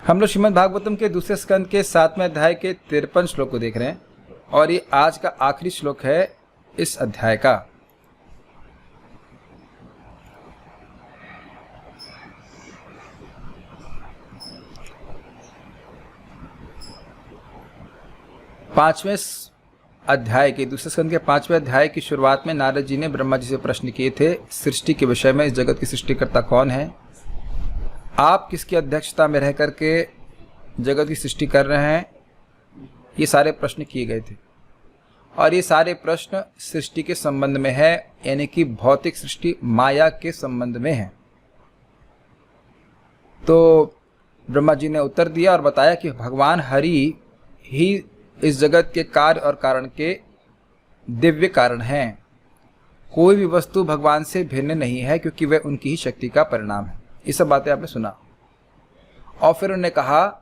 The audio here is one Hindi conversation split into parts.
हम लोग श्रीमद् भागवतम के दूसरे स्कंद के 7वें अध्याय के 53 श्लोक को देख रहे हैं और ये आज का आखिरी श्लोक है इस अध्याय का। पांचवें अध्याय के दूसरे स्कंद के 5वें अध्याय की शुरुआत में नारद जी ने ब्रह्मा जी से प्रश्न किए थे सृष्टि के विषय में। इस जगत की सृष्टिकर्ता कौन है, आप किसकी अध्यक्षता में रह करके जगत की सृष्टि कर रहे हैं, ये सारे प्रश्न किए गए थे। और ये सारे प्रश्न सृष्टि के संबंध में है, यानी कि भौतिक सृष्टि माया के संबंध में है। तो ब्रह्मा जी ने उत्तर दिया और बताया कि भगवान हरि ही इस जगत के कार्य और कारण के दिव्य कारण हैं। कोई भी वस्तु भगवान से भिन्न नहीं है क्योंकि वह उनकी ही शक्ति का परिणाम है। ये सब बातें आपने सुना। और फिर उन्होंने कहा,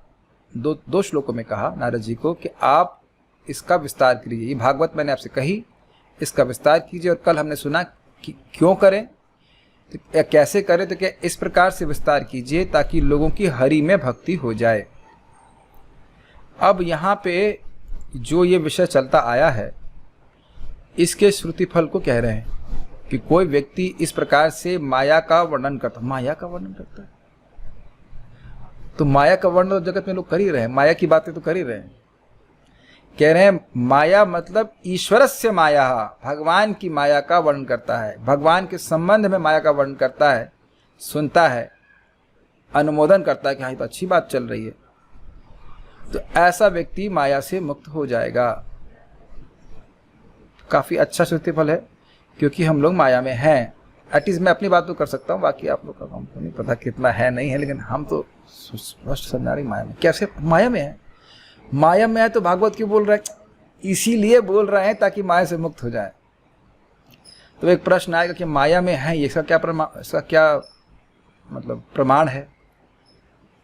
दो श्लोकों में कहा नारद जी को कि आप इसका विस्तार कीजिए। ये भागवत मैंने आपसे कही, इसका विस्तार कीजिए। और कल हमने सुना कि क्यों करें, तो या कैसे करें, तो क्या इस प्रकार से विस्तार कीजिए ताकि लोगों की हरि में भक्ति हो जाए। अब यहाँ पे जो ये विषय चलता आया है, इसके श्रुति फल को कह रहे हैं कि कोई व्यक्ति इस प्रकार से माया का वर्णन करता है, तो माया का वर्णन तो जगत में लोग कर ही रहे हैं, माया की बातें तो कर ही रहे हैं। कह रहे हैं माया मतलब ईश्वरस्य माया, भगवान की माया का वर्णन करता है, भगवान के संबंध में माया का वर्णन करता है, सुनता है, अनुमोदन करता है कि हाँ ये तो अच्छी बात चल रही है, तो ऐसा व्यक्ति माया से मुक्त हो जाएगा। काफी अच्छा श्रुति फल है क्योंकि हम लोग माया में हैं। एटलीस्ट मैं अपनी बात तो कर सकता हूँ, बाकी आप लोग का हमको नहीं पता कितना है नहीं है, लेकिन हम तो स्पष्ट समझा रहे माया में। कैसे माया में है? माया में है तो भागवत क्यों बोल रहे हैं? इसीलिए बोल रहे हैं ताकि माया से मुक्त हो जाए। तो एक प्रश्न आएगा कि माया में है, इसका क्या मतलब प्रमाण है?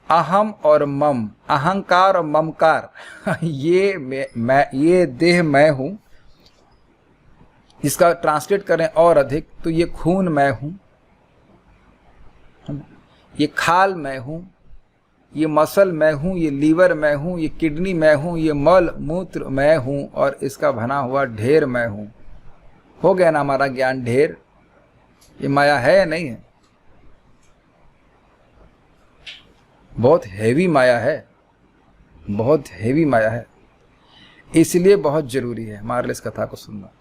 अहम और मम, अहंकार और ममकार ये देह मैं हूं, इसका ट्रांसलेट करें और अधिक तो ये खून मैं हूं, ये खाल मैं हूं, ये मसल मैं हूं, ये लीवर मैं हूं, ये किडनी मैं हूं, ये मल मूत्र मैं हूं और इसका बना हुआ ढेर मैं हूं। हो गया ना हमारा ज्ञान ढेर? ये माया है या नहीं है? बहुत हैवी माया है, बहुत हैवी माया है। इसलिए बहुत जरूरी है हमारे लिए इस कथा को सुनना।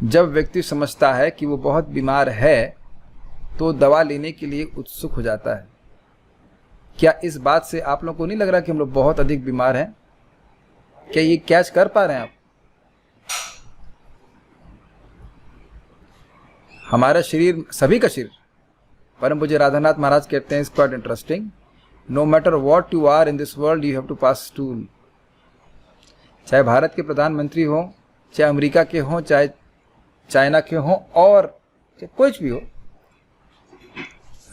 जब व्यक्ति समझता है कि वो बहुत बीमार है तो दवा लेने के लिए उत्सुक हो जाता है। क्या इस बात से आप लोगों को नहीं लग रहा कि हम लोग बहुत अधिक बीमार हैं? क्या ये कैच कर पा रहे हैं आप? हमारा शरीर, सभी का शरीर, परम पूज्य राधानाथ महाराज कहते हैं, it's quite interesting, no matter what you are in this world you have to pass tool. चाहे भारत के प्रधानमंत्री हो, चाहे अमेरिका के हो, चाहे चाइना के हो, और चाहे कुछ भी हो,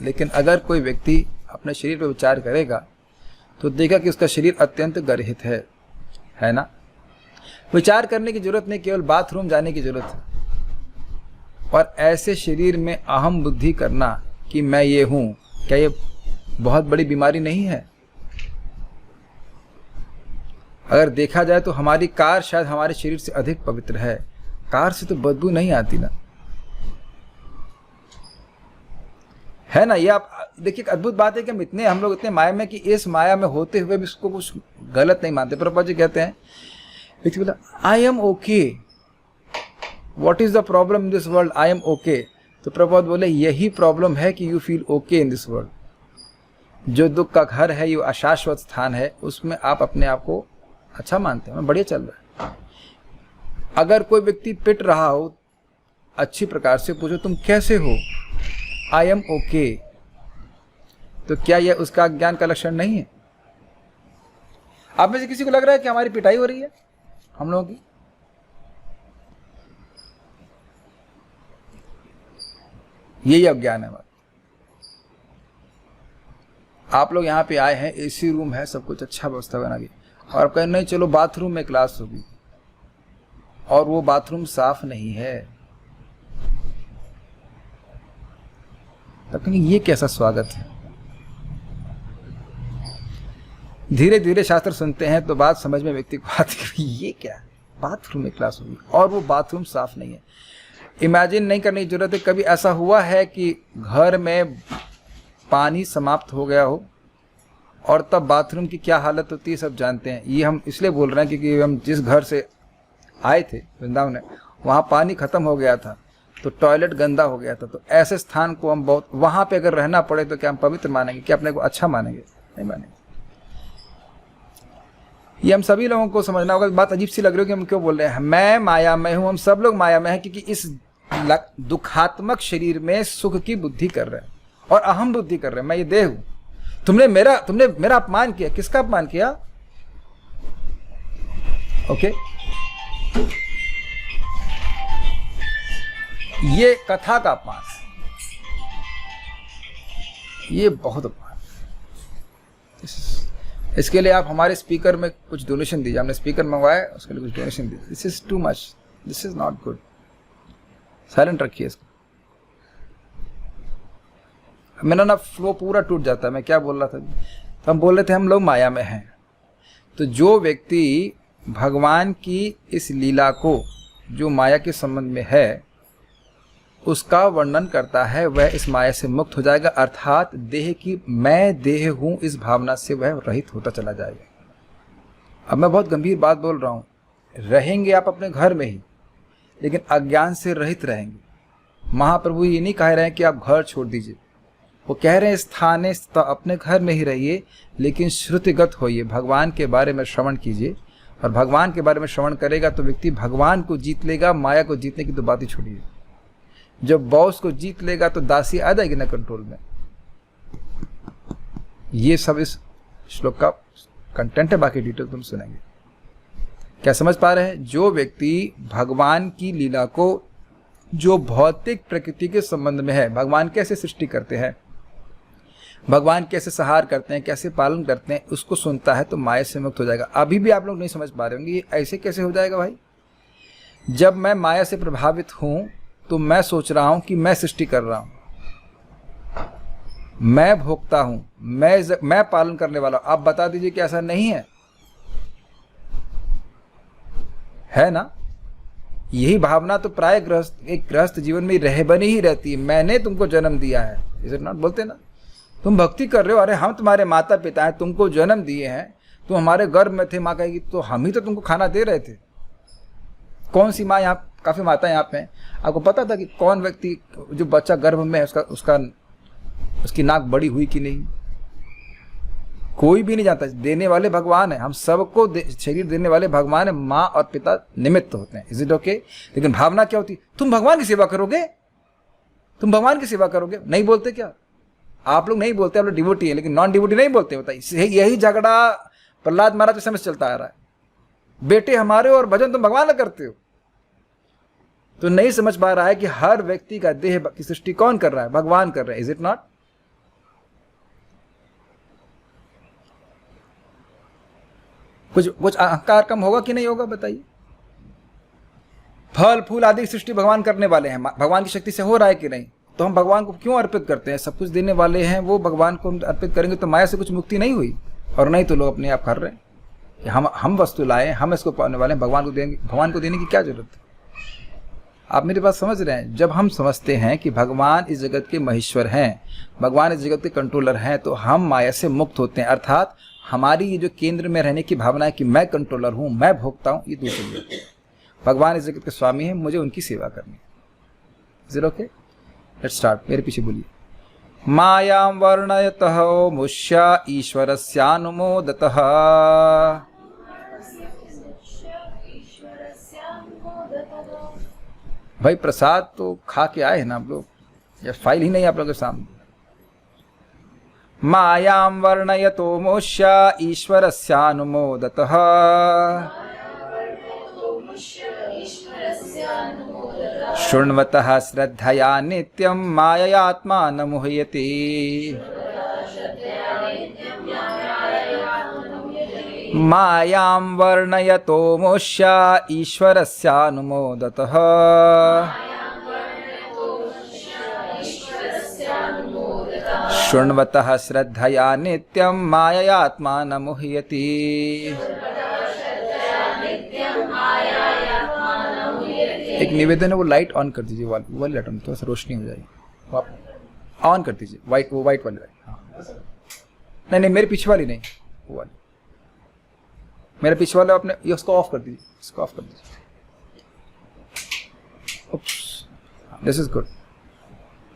लेकिन अगर कोई व्यक्ति अपने शरीर पर विचार करेगा तो देखा कि उसका शरीर अत्यंत गर्हित है ना? विचार करने की जरूरत नहीं, केवल बाथरूम जाने की जरूरत है। और ऐसे शरीर में अहम बुद्धि करना कि मैं ये हूं, क्या ये बहुत बड़ी बीमारी नहीं है? अगर देखा जाए तो हमारी कार शायद हमारे शरीर से अधिक पवित्र है। कार से तो बदबू नहीं आती ना, है ना? ये आप देखिए, अद्भुत बात है कि हम लोग इतने माया में कि इस माया में होते हुए भी इसको कुछ गलत नहीं मानते। प्रभुपाद जी कहते हैं, व्यक्ति बोला I am okay, what is the problem in this world, I am okay. तो प्रभुपाद बोले यही प्रॉब्लम है कि you feel okay in this world. जो दुख का घर है, ये अशाश्वत स्थान है, उसमें आप अपने आप को अच्छा मानते हैं, बढ़िया चल रहा है। अगर कोई व्यक्ति पिट रहा हो, अच्छी प्रकार से पूछो तुम कैसे हो, आई एम ओके, तो क्या यह उसका ज्ञान का लक्षण नहीं है? आप में से किसी को लग रहा है कि हमारी पिटाई हो रही है हम लोगों की? यही अज्ञान है बात। आप लोग यहाँ पे आए हैं, एसी रूम है, सब कुछ अच्छा व्यवस्था बना गई, और आप कहें नहीं चलो बाथरूम में क्लास होगी, और वो बाथरूम साफ नहीं है, तब ये कैसा स्वागत है? धीरे धीरे शास्त्र सुनते हैं तो बात समझ में व्यक्ति को आती है, ये क्या है, बाथरूम में क्लास होगी और वो बाथरूम साफ नहीं है। इमेजिन नहीं करने की जरूरत है, कभी ऐसा हुआ है कि घर में पानी समाप्त हो गया हो और तब बाथरूम की क्या हालत होती है सब जानते हैं। ये हम इसलिए बोल रहे हैं क्योंकि हम जिस घर से आए थे वृंदावन में, वहाँ पानी खत्म हो गया था तो टॉयलेट गंदा हो गया था। तो ऐसे स्थान को हम बहुत, वहाँ पे अगर रहना पड़े तो क्या हम पवित्र मानेंगे, क्या अपने को अच्छा मानेंगे? नहीं मानेंगे। ये हम सभी लोगों को समझना होगा। बात अजीब सी लग रही है कि हम क्यों बोल रहे हैं मैं माया में हूँ, हम सब लोग माया में हैं क्योंकि इस दुखात्मक शरीर में सुख की बुद्धि कर रहे हैं और अहम बुद्धि कर रहे हैं, मैं ये देह हूँ। तुमने मेरा अपमान किया, किसका अपमान किया? ओके, ये कथा का अपमान, ये बहुत अपमान। इसके लिए आप हमारे स्पीकर में कुछ डोनेशन दीजिए। हमने स्पीकर मंगवाया, उसके लिए कुछ डोनेशन दीजिए। This is too much, this is not good. Silent रखिए इसको। मेरा ना फ्लो पूरा टूट जाता है। मैं क्या बोल रहा था? तो हम बोल रहे थे हम लोग माया में हैं। तो जो व्यक्ति भगवान की इस लीला को, जो माया के संबंध में है, उसका वर्णन करता है, वह इस माया से मुक्त हो जाएगा, अर्थात देह की, मैं देह हूं, इस भावना से वह रहित होता चला जाएगा। अब मैं बहुत गंभीर बात बोल रहा हूं। रहेंगे आप अपने घर में ही, लेकिन अज्ञान से रहित रहेंगे। महाप्रभु ये नहीं कह रहे हैं कि आप घर छोड़ दीजिए, वो कह रहे हैं स्थाने अपने घर में ही रहिए, लेकिन श्रुतिगत होइए, भगवान के बारे में श्रवण कीजिए। और भगवान के बारे में श्रवण करेगा तो व्यक्ति भगवान को जीत लेगा। माया को जीतने की तो बात ही छोड़िए। जब बॉस को जीत लेगा तो दासी आ जाएगी ना कंट्रोल में। ये सब इस श्लोक का कंटेंट है, बाकी डिटेल तुम सुनेंगे। क्या समझ पा रहे हैं? जो व्यक्ति भगवान की लीला को, जो भौतिक प्रकृति के संबंध में है, भगवान कैसे सृष्टि करते हैं, भगवान कैसे संहार करते हैं, कैसे पालन करते हैं, उसको सुनता है तो माया से मुक्त हो जाएगा। अभी भी आप लोग नहीं समझ पा रहे होंगे ये ऐसे कैसे हो जाएगा भाई। जब मैं माया से प्रभावित हूं तो मैं सोच रहा हूं कि मैं सृष्टि कर रहा हूं, मैं भोगता हूं, मैं पालन करने वाला हूं। आप बता दीजिए कि ऐसा नहीं है ना? यही भावना तो प्राय एक गृहस्थ जीवन में रह बनी ही रहती है। मैंने तुमको जन्म दिया है, इज इट नॉट? बोलते ना, तुम भक्ति कर रहे हो, अरे हम तुम्हारे माता पिता हैं, तुमको जन्म दिए हैं, तुम हमारे गर्भ में थे। माँ कहेगी तो हम ही तो तुमको खाना दे रहे थे। कौन सी माँ? यहाँ काफी माता यहाँ पे। आपको पता था कि कौन व्यक्ति, जो बच्चा गर्भ में है, उसकी नाक बड़ी हुई कि नहीं? कोई भी नहीं जानता। देने वाले भगवान है, हम सबको शरीर देने वाले भगवान है। माँ और पिता निमित्त होते हैं। Is it okay? लेकिन भावना क्या होती? तुम भगवान की सेवा करोगे, तुम भगवान की सेवा करोगे। नहीं बोलते क्या? आप लोग नहीं बोलते, आप लोग डिवोटी है, लेकिन नॉन डिवोटी नहीं बोलते। बताइए, यही झगड़ा प्रहलाद महाराज के समय से चलता आ रहा है। बेटे हमारे और भजन तुम भगवान का करते हो। तो नहीं समझ पा रहा है कि हर व्यक्ति का देह की सृष्टि कौन कर रहा है? भगवान कर रहे हैं। Is it not? कुछ अहंकार कम होगा कि नहीं होगा? बताइए। फल फूल आदि सृष्टि भगवान करने वाले हैं, भगवान की शक्ति से हो रहा है कि नहीं? तो हम भगवान को क्यों अर्पित करते हैं? सब कुछ देने वाले हैं वो, भगवान को अर्पित करेंगे तो माया से कुछ मुक्ति नहीं हुई। और नहीं तो लोग अपने आप कर रहे हैं कि हम वस्तु लाए, हम इसको पाने वाले हैं, भगवान को देंगे। भगवान को देने की क्या जरूरत है? आप मेरी बात समझ रहे हैं? जब हम समझते हैं कि भगवान इस जगत के महेश्वर हैं, भगवान इस जगत के कंट्रोलर हैं, तो हम माया से मुक्त होते हैं। अर्थात हमारी ये जो केंद्र में रहने की भावना है कि मैं कंट्रोलर हूं, मैं भोगता हूं, ये दूर चली जाती है। भगवान इस जगत के स्वामी हैं, मुझे उनकी सेवा करनी है। Is it okay? Let's start. मेरे पीछे बोलिए। मायां वर्णयतः मुष्या ईश्वरस्यानुमोदतः। भाई प्रसाद तो खा के आए हैं ना आप लोग, या फाइल ही नहीं आप लोगों के सामने? मायां वर्णयतो मोष्या ईश्वरस्यानुमोदतः। शृण्वतः श्रद्धया नित्यं माययात्मानं मुह्यति। मायां वर्णयतो मोष्या ईश्वरस्यानुमोदतः। शृण्वतः श्रद्धया नित्यं माययात्मान मुह्यति। एक निवेदन है, वो लाइट ऑन कर दीजिए, वो लाइट ऑन, थोड़ा सा रोशनी हो जाएगी, आप ऑन कर दीजिए, वो वाइट वाली लाइट। हाँ नहीं, मेरे पीछे वाली नहीं, वो वाली, मेरे पीछे वाला आपने ये उसको ऑफ कर दीजिए, इसको ऑफ कर दीजिए। उप्स, दिस इज गुड।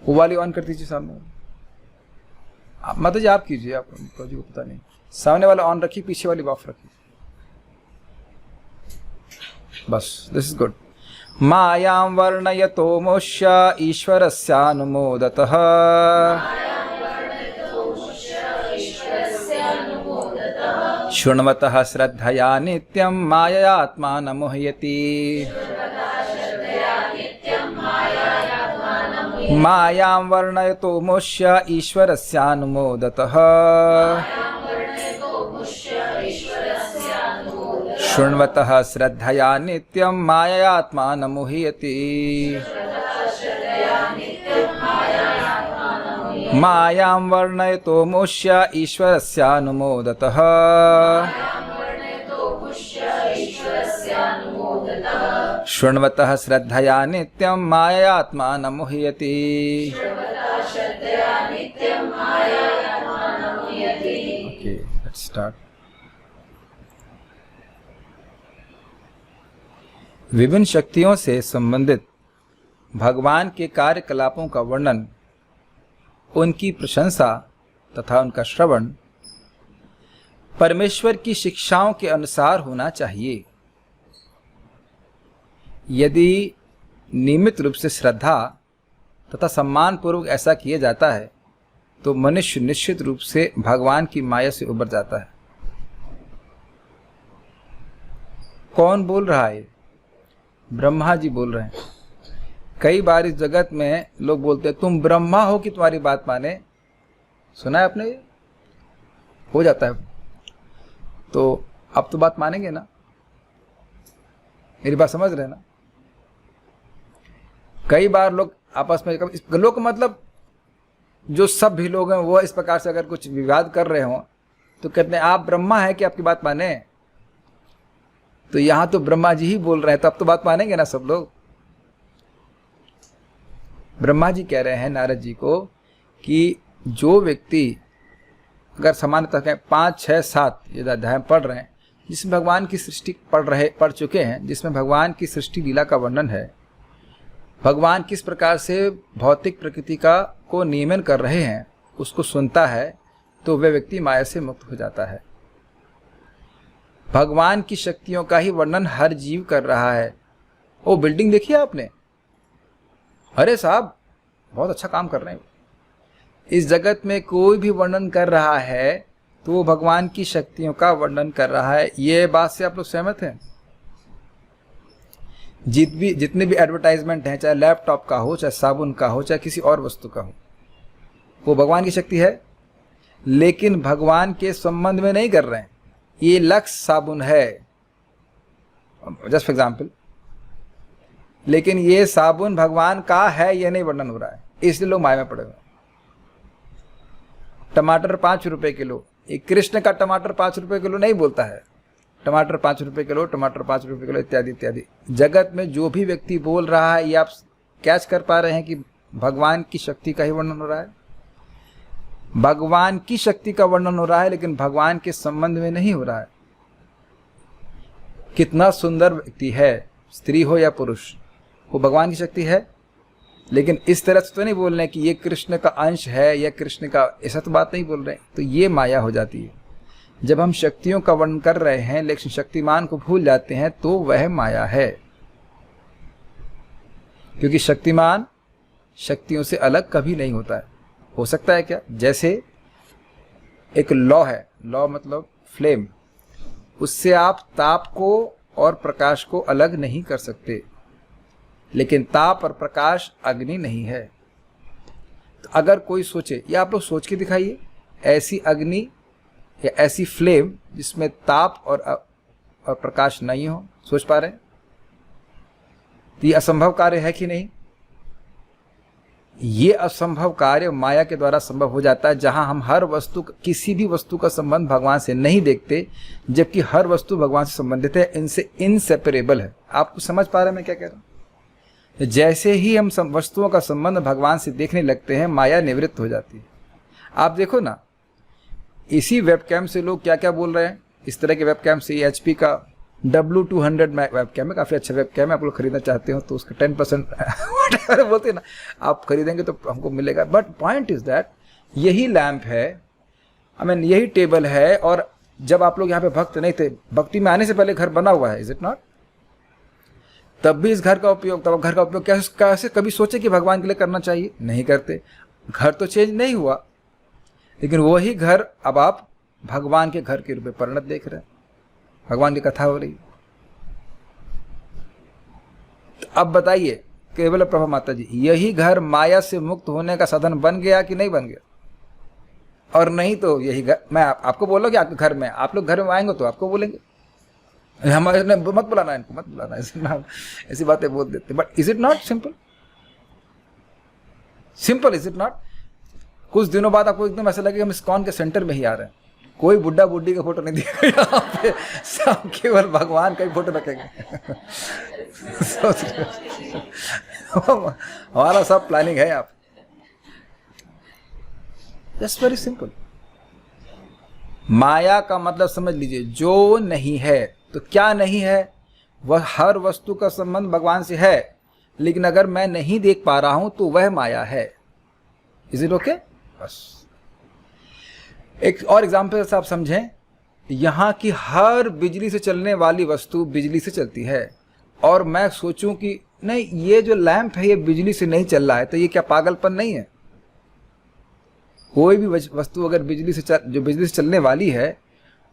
वो वाली ऑन कर दीजिए सामने वाली। आप माता जी आप कीजिए, आप जी को पता नहीं, सामने वाला ऑन रखिए, पीछे वाली ऑफ रखिए, बस दिस इज गुड। मायां वर्णयतो मोक्ष ईश्वरस्यानुमोदतः। शृण्वतः श्रद्धया नित्यं माययात्मान मुह्यति। मायां वर्णयतो मोक्ष ईश्वरस्यानुमोदतः। शृण्वतः श्रद्धया नित्यं माययात्मान मुह्यति। मायां वर्णयतो मोक्ष ईश्वरस्यानुमोदतः। शृण्वतः श्रद्धया नित्यं माययात्मान मुह्यति। Okay, let's start. विभिन्न शक्तियों से संबंधित भगवान के कार्यकलापों का वर्णन, उनकी प्रशंसा तथा उनका श्रवण परमेश्वर की शिक्षाओं के अनुसार होना चाहिए। यदि नियमित रूप से श्रद्धा तथा सम्मान पूर्वक ऐसा किया जाता है तो मनुष्य निश्चित रूप से भगवान की माया से उबर जाता है। कौन बोल रहा है? ब्रह्मा जी बोल रहे हैं। कई बार इस जगत में लोग बोलते हैं तुम ब्रह्मा हो कि तुम्हारी बात माने। सुना है आपने? हो जाता है। तो अब तो बात मानेंगे ना? मेरी बात समझ रहे हैं ना? कई बार लोग आपस में, लोग मतलब जो सब भी लोग हैं वो इस प्रकार से अगर कुछ विवाद कर रहे हो तो कहते हैं आप ब्रह्मा है कि आपकी बात माने। तो यहां तो ब्रह्मा जी ही बोल रहे हैं, तो अब तो बात मानेंगे ना सब लोग। ब्रह्मा जी कह रहे हैं नारद जी को कि जो व्यक्ति अगर सामान्यतः 5, 6, 7 ये अध्याय पढ़ रहे हैं जिसमें भगवान की सृष्टि पढ़ चुके हैं, जिसमें भगवान की सृष्टि लीला का वर्णन है, भगवान किस प्रकार से भौतिक प्रकृति को नियमन कर रहे हैं, उसको सुनता है तो वह व्यक्ति माया से मुक्त हो जाता है। भगवान की शक्तियों का ही वर्णन हर जीव कर रहा है। वो बिल्डिंग देखिए आपने, अरे साहब बहुत अच्छा काम कर रहे हैं। इस जगत में कोई भी वर्णन कर रहा है तो वो भगवान की शक्तियों का वर्णन कर रहा है। ये बात से आप लोग सहमत हैं? जितने भी एडवर्टाइजमेंट हैं, चाहे लैपटॉप का हो, चाहे साबुन का हो, चाहे किसी और वस्तु का हो, वो भगवान की शक्ति है, लेकिन भगवान के संबंध में नहीं कर रहे हैं। ये लक्स साबुन है, जस्ट फॉर एग्जाम्पल, लेकिन ये साबुन भगवान का है ये नहीं वर्णन हो रहा है, इसलिए लोग माया में पड़े हुए। टमाटर 5 रुपए किलो, एक कृष्ण का टमाटर 5 रुपए किलो नहीं बोलता है। टमाटर 5 रुपए किलो, टमाटर 5 रुपए किलो, इत्यादि इत्यादि। जगत में जो भी व्यक्ति बोल रहा है, ये आप कैच कर पा रहे हैं कि भगवान की शक्ति का ही वर्णन हो रहा है। भगवान की शक्ति का वर्णन हो रहा है, लेकिन भगवान के संबंध में नहीं हो रहा है। कितना सुंदर व्यक्ति है, स्त्री हो या पुरुष, वो भगवान की शक्ति है, लेकिन इस तरह से तो नहीं बोल रहे कि ये कृष्ण का अंश है या कृष्ण का, ऐसा तो बात नहीं बोल रहे। तो ये माया हो जाती है। जब हम शक्तियों का वर्णन कर रहे हैं लेकिन शक्तिमान को भूल जाते हैं तो वह माया है, क्योंकि शक्तिमान शक्तियों से अलग कभी नहीं होता है। हो सकता है क्या? जैसे एक लौ है, लौ मतलब फ्लेम, उससे आप ताप को और प्रकाश को अलग नहीं कर सकते, लेकिन ताप और प्रकाश अग्नि नहीं है। तो अगर कोई सोचे, या आप लोग सोच के दिखाइए, ऐसी अग्नि या ऐसी फ्लेम जिसमें ताप और प्रकाश नहीं हो, सोच पा रहे हैं? तो ये असंभव कार्य है कि नहीं? ये असंभव कार्य माया के द्वारा संभव हो जाता है, जहां हम हर वस्तु, किसी भी वस्तु का संबंध भगवान से नहीं देखते, जबकि हर वस्तु भगवान से संबंधित है, इनसे इनसेपरेबल है। आपको समझ पा रहे हैं मैं क्या कह रहा हूं? जैसे ही हम वस्तुओं का संबंध भगवान से देखने लगते हैं, माया निवृत्त हो जाती है। आप देखो ना, इसी वेबकैम से लोग क्या क्या बोल रहे हैं। इस तरह के वेबकैम से, HP का W200 वेबकैम है, काफ़ी अच्छा वेबकैम है। आप लोग खरीदना चाहते हो तो उसका 10% बोलते हैं ना, आप खरीदेंगे तो हमको मिलेगा। बट पॉइंट इज दैट यही लैंप है, यही टेबल है। और जब आप लोग यहाँ पे भक्त नहीं थे, भक्ति में आने से पहले घर बना हुआ है, इज इट नॉट? तब भी इस घर का उपयोग, तब घर का उपयोग कैसे कभी सोचे कि भगवान के लिए करना चाहिए? नहीं करते। घर तो चेंज नहीं हुआ, लेकिन वही घर अब आप भगवान के घर के रूप में परिणत देख रहे हैं। भगवान की कथा हो रही है। तो अब बताइए केवल प्रभा माता जी, यही घर माया से मुक्त होने का साधन बन गया कि नहीं बन गया? और नहीं तो यही घर, मैं आपको बोल रहा हूं कि आपके घर में, आप लोग घर में आएंगे तो आपको बोलेंगे हमारे मत बुलाना, इनको मत बुलाना, ऐसी बातें बोल देते। But is it not simple? Simple is it not? कुछ दिनों बाद आपको एकदम ऐसा लगेगा हम इस्कॉन के सेंटर में ही आ रहे हैं। कोई बुड्ढा बुड्ढी का फोटो नहीं दिखेगा यहाँ पे, सब केवल भगवान का ही फोटो रखेंगे। हमारा सब प्लानिंग है आप। Just very simple. माया का मतलब समझ लीजिए, जो नहीं है तो क्या नहीं है? वह हर वस्तु का संबंध भगवान से है, लेकिन अगर मैं नहीं देख पा रहा हूं तो वह माया है। Is it okay? बस एक और एग्जाम्पल से आप समझें, यहाँ की हर बिजली से चलने वाली वस्तु बिजली से चलती है, और मैं सोचूं कि नहीं ये जो लैंप है ये बिजली से नहीं चल रहा है, तो ये क्या पागलपन नहीं है? कोई भी वस्तु अगर जो बिजली से चलने वाली है,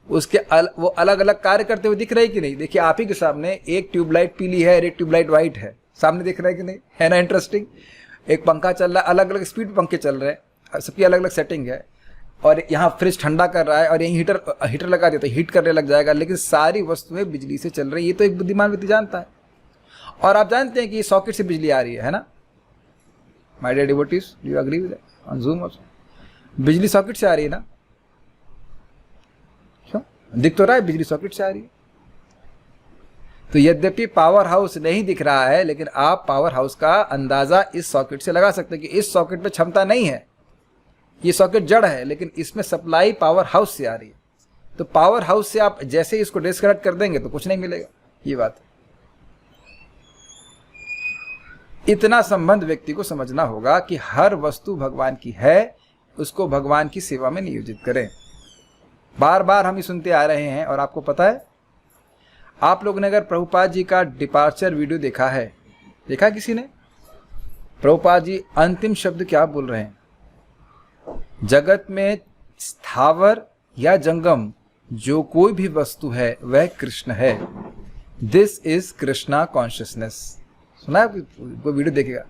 उसके वो अलग अलग कार्य करते हुए दिख रहे कि नहीं? देखिए आप ही के सामने एक ट्यूबलाइट पीली है, एक ट्यूबलाइट व्हाइट है, सामने दिख रहा है कि नहीं? है ना इंटरेस्टिंग? एक पंखा चल रहा है, अलग अलग स्पीड पंखे चल रहे हैं, सबकी अलग अलग सेटिंग है। और यहाँ फ्रिज ठंडा कर रहा है और यहीं हीटर लगा दिया तो हीट करने लग जाएगा, लेकिन सारी वस्तुएं बिजली से चल रही है। ये तो एक बुद्धिमान व्यक्ति जानता है। और आप जानते हैं कि सॉकेट से बिजली आ रही है ना? My dear devotees, do you agree with that? On Zoom also बिजली सॉकेट से आ रही है ना? क्यों? दिख तो रहा है बिजली सॉकेट से आ रही है। तो यद्यपि पावर हाउस नहीं दिख रहा है, लेकिन आप पावर हाउस का अंदाजा इस सॉकेट से लगा सकते हैं कि इस सॉकेट में क्षमता नहीं है, ये सॉकेट जड़ है, लेकिन इसमें सप्लाई पावर हाउस से आ रही है। तो पावर हाउस से आप जैसे ही इसको डिस्कनेक्ट कर देंगे तो कुछ नहीं मिलेगा। ये बात है। इतना संबंध व्यक्ति को समझना होगा कि हर वस्तु भगवान की है, उसको भगवान की सेवा में नियोजित करें। बार बार हम ये सुनते आ रहे हैं। और आपको पता है, आप लोगों ने अगर प्रभुपाद जी का डिपार्चर वीडियो देखा है, देखा किसी ने? प्रभुपाद जी अंतिम शब्द क्या बोल रहे हैं? जगत में स्थावर या जंगम जो कोई भी वस्तु है वह कृष्ण है। This is Krishna consciousness. सुना है? कोई वीडियो देखेगा।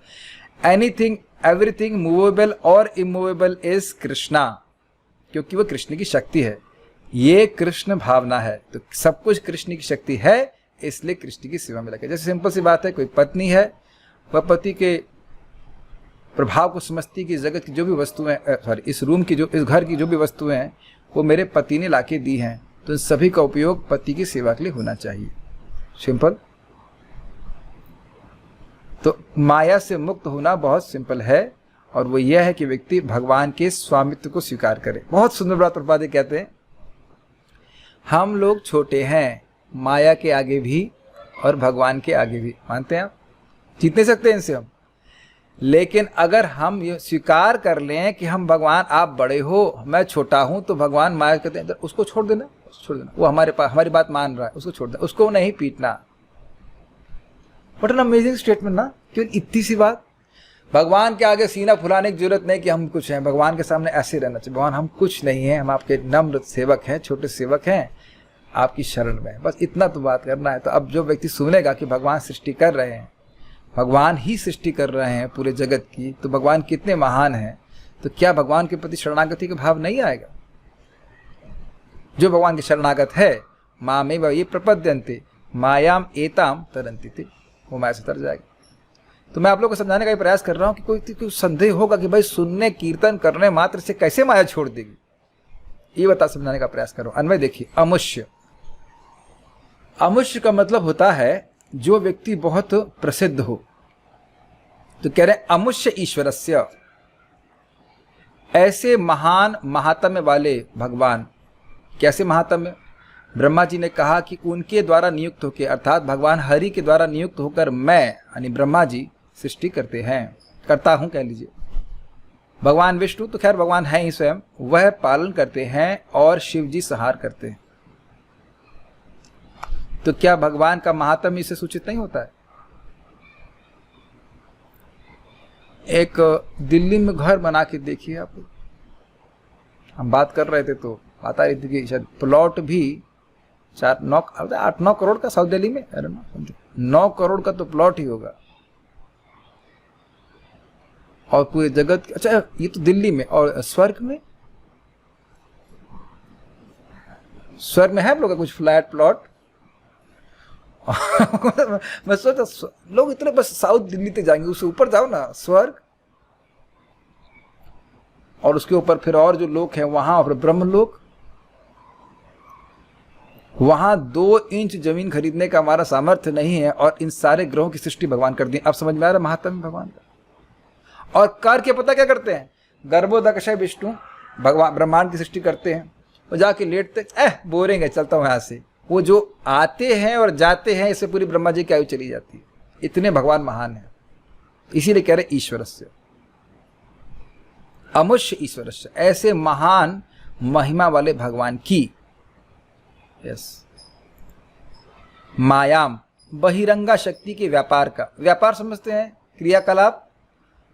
एनीथिंग एवरीथिंग मूवेबल और इमूवेबल इज कृष्णा, क्योंकि वह कृष्ण की शक्ति है। ये कृष्ण भावना है, तो सब कुछ कृष्ण की शक्ति है, इसलिए कृष्ण की सेवा में लगे। जैसे सिंपल सी बात है, कोई पत्नी है, वह पति के प्रभाव को समझती कि जगत की जो भी वस्तुएं, इस रूम की, जो इस घर की जो भी वस्तुएं हैं वो मेरे पति ने लाके दी हैं, तो इन सभी का उपयोग पति की सेवा के लिए होना चाहिए। सिंपल। तो माया से मुक्त होना बहुत सिंपल है, और वो यह है कि व्यक्ति भगवान के स्वामित्व को स्वीकार करे। बहुत सुंदर बात प्रभुपाद कहते हैं, हम लोग छोटे हैं माया के आगे भी और भगवान के आगे भी। मानते हैं आप? जीत नहीं सकते इनसे हम। लेकिन अगर हम ये स्वीकार कर लें कि हम भगवान, आप बड़े हो मैं छोटा हूं, तो भगवान माया कहते हैं उसको छोड़ देना, छोड़ देना। वो हमारी बात मान रहा है, उसको छोड़ देना, उसको नहीं पीटना। बट एन अमेजिंग स्टेटमेंट ना? क्यों इतनी सी बात? भगवान के आगे सीना फुलाने की जरूरत नहीं कि हम कुछ हैं। भगवान के सामने ऐसे रहना चाहिए, भगवान हम कुछ नहीं हैं, हम आपके नम्र सेवक हैं, छोटे सेवक हैं, आपकी शरण में। बस इतना तो बात करना है। तो अब जो व्यक्ति सुनेगा कि भगवान सृष्टि कर रहे हैं, भगवान ही सृष्टि कर रहे हैं पूरे जगत की, तो भगवान कितने महान हैं, तो क्या भगवान के प्रति शरणागति का भाव नहीं आएगा? जो भगवान के शरणागत है, माँ में ये प्रपद्यन्ते मायाम एताम तरन्ति थे, वो माया से तर जाएगा। तो मैं आप लोग को समझाने का प्रयास कर रहा हूं कि कोई संदेह होगा कि भाई सुनने कीर्तन करने मात्र से कैसे माया छोड़ देगी, ये समझाने का प्रयास करो। अन्वय देखिए, अमुष्य, अमुष्य का मतलब होता है जो व्यक्ति बहुत प्रसिद्ध हो। तो कह रहे हैं अमुष्य ईश्वरस्य, ऐसे महान महात्म्य वाले भगवान। कैसे महात्म्य? ब्रह्मा जी ने कहा कि उनके द्वारा नियुक्त होकर, अर्थात भगवान हरि के द्वारा नियुक्त होकर मैं यानी ब्रह्मा जी सृष्टि करते हैं, करता हूं कह लीजिए। भगवान विष्णु तो खैर भगवान है ही स्वयं, वह पालन करते हैं और शिव जी संहार करते हैं। तो क्या भगवान का महात्म्य इससे सूचित नहीं होता है? एक दिल्ली में घर बना के देखिए आप, हम बात कर रहे थे तो बता रही थी कि शायद प्लॉट भी 8-9 करोड़ का साउथ दिल्ली में, अरे 9 करोड़ का तो प्लॉट ही होगा। और पूरे जगत, अच्छा ये तो दिल्ली में, और स्वर्ग में, स्वर्ग में है आप लोग का कुछ फ्लैट प्लॉट? मैं सोचा लोग इतने बस साउथ दिल्ली तक जाएंगे, उससे ऊपर जाओ ना स्वर्ग, और उसके ऊपर फिर और जो लोग हैं वहां, और ब्रह्मलोक, वहां 2 इंच जमीन खरीदने का हमारा सामर्थ्य नहीं है, और इन सारे ग्रहों की सृष्टि भगवान कर दी। अब समझ में आ रहा महात्म्य भगवान का। और कर के पता क्या करते हैं? गर्भोदकशय विष्णु भगवान ब्रह्मांड की सृष्टि करते हैं, और जाके लेटते, बोरेंगे चलता हूं यहां से। वो जो आते हैं और जाते हैं, इससे पूरी ब्रह्मा जी की आयु चली जाती है। इतने भगवान महान है, इसीलिए कह रहे ईश्वरस्य, अमुष्य ईश्वरस्य, ऐसे महान महिमा वाले भगवान की। यस, मायाम, बहिरंगा शक्ति के व्यापार का। व्यापार समझते हैं, क्रियाकलाप।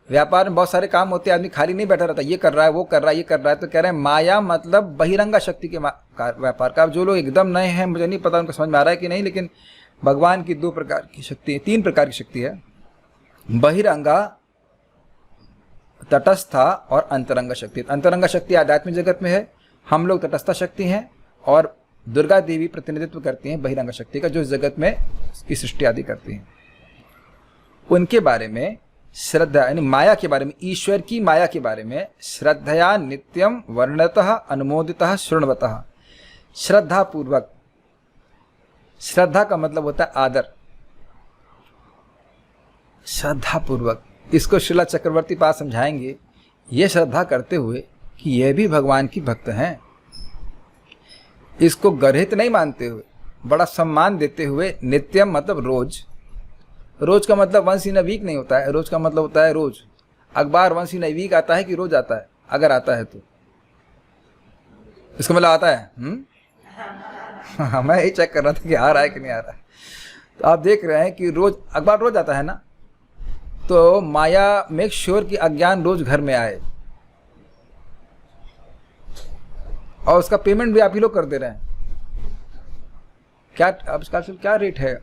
व्यापार में बहुत सारे काम होते हैं, आदमी खाली नहीं बैठा रहता, ये कर रहा है वो कर रहा है ये कर रहा है। तो कह रहे हैं माया मतलब बहिरंगा शक्ति के व्यापार का। अब जो लोग एकदम नए हैं, मुझे नहीं पता उनको समझ में आ रहा है कि नहीं, लेकिन भगवान की 2 प्रकार की शक्ति है, 3 प्रकार की शक्ति है। बहिरंगा, तटस्था और अंतरंगा शक्ति। अंतरंगा शक्ति आध्यात्मिक जगत में है, हम लोग तटस्था शक्ति हैं, और दुर्गा देवी प्रतिनिधित्व करती हैं बहिरंगा शक्ति का, जो इस जगत में की सृष्टि आदि करती हैं। उनके बारे में श्रद्धा, यानी माया के बारे में, ईश्वर की माया के बारे में श्रद्धया नित्यम वर्णतः अनुमोदितः शृण्वतः, श्रद्धा पूर्वक। श्रद्धा का मतलब होता है आदर, श्रद्धा पूर्वक। इसको श्रीला चक्रवर्ती पास समझाएंगे, ये श्रद्धा करते हुए कि यह भी भगवान की भक्त हैं, इसको गर्हित नहीं मानते हुए, बड़ा सम्मान देते हुए। नित्यम मतलब रोज, रोज का मतलब वंस इन अ वीक नहीं होता है, रोज का मतलब होता है रोज। अखबार वंस इन अ वीक आता है कि रोज आता है? अगर आता है तो इसका मतलब आता है। मैं यही चेक कर रहा था कि आ रहा है कि नहीं आ रहा है। तो आप देख रहे हैं कि रोज अखबार रोज आता है ना, तो माया मेक श्योर कि अज्ञान रोज घर में आए, और उसका पेमेंट भी आप ही लोग कर दे रहे हैं। क्या अब इसका क्या रेट है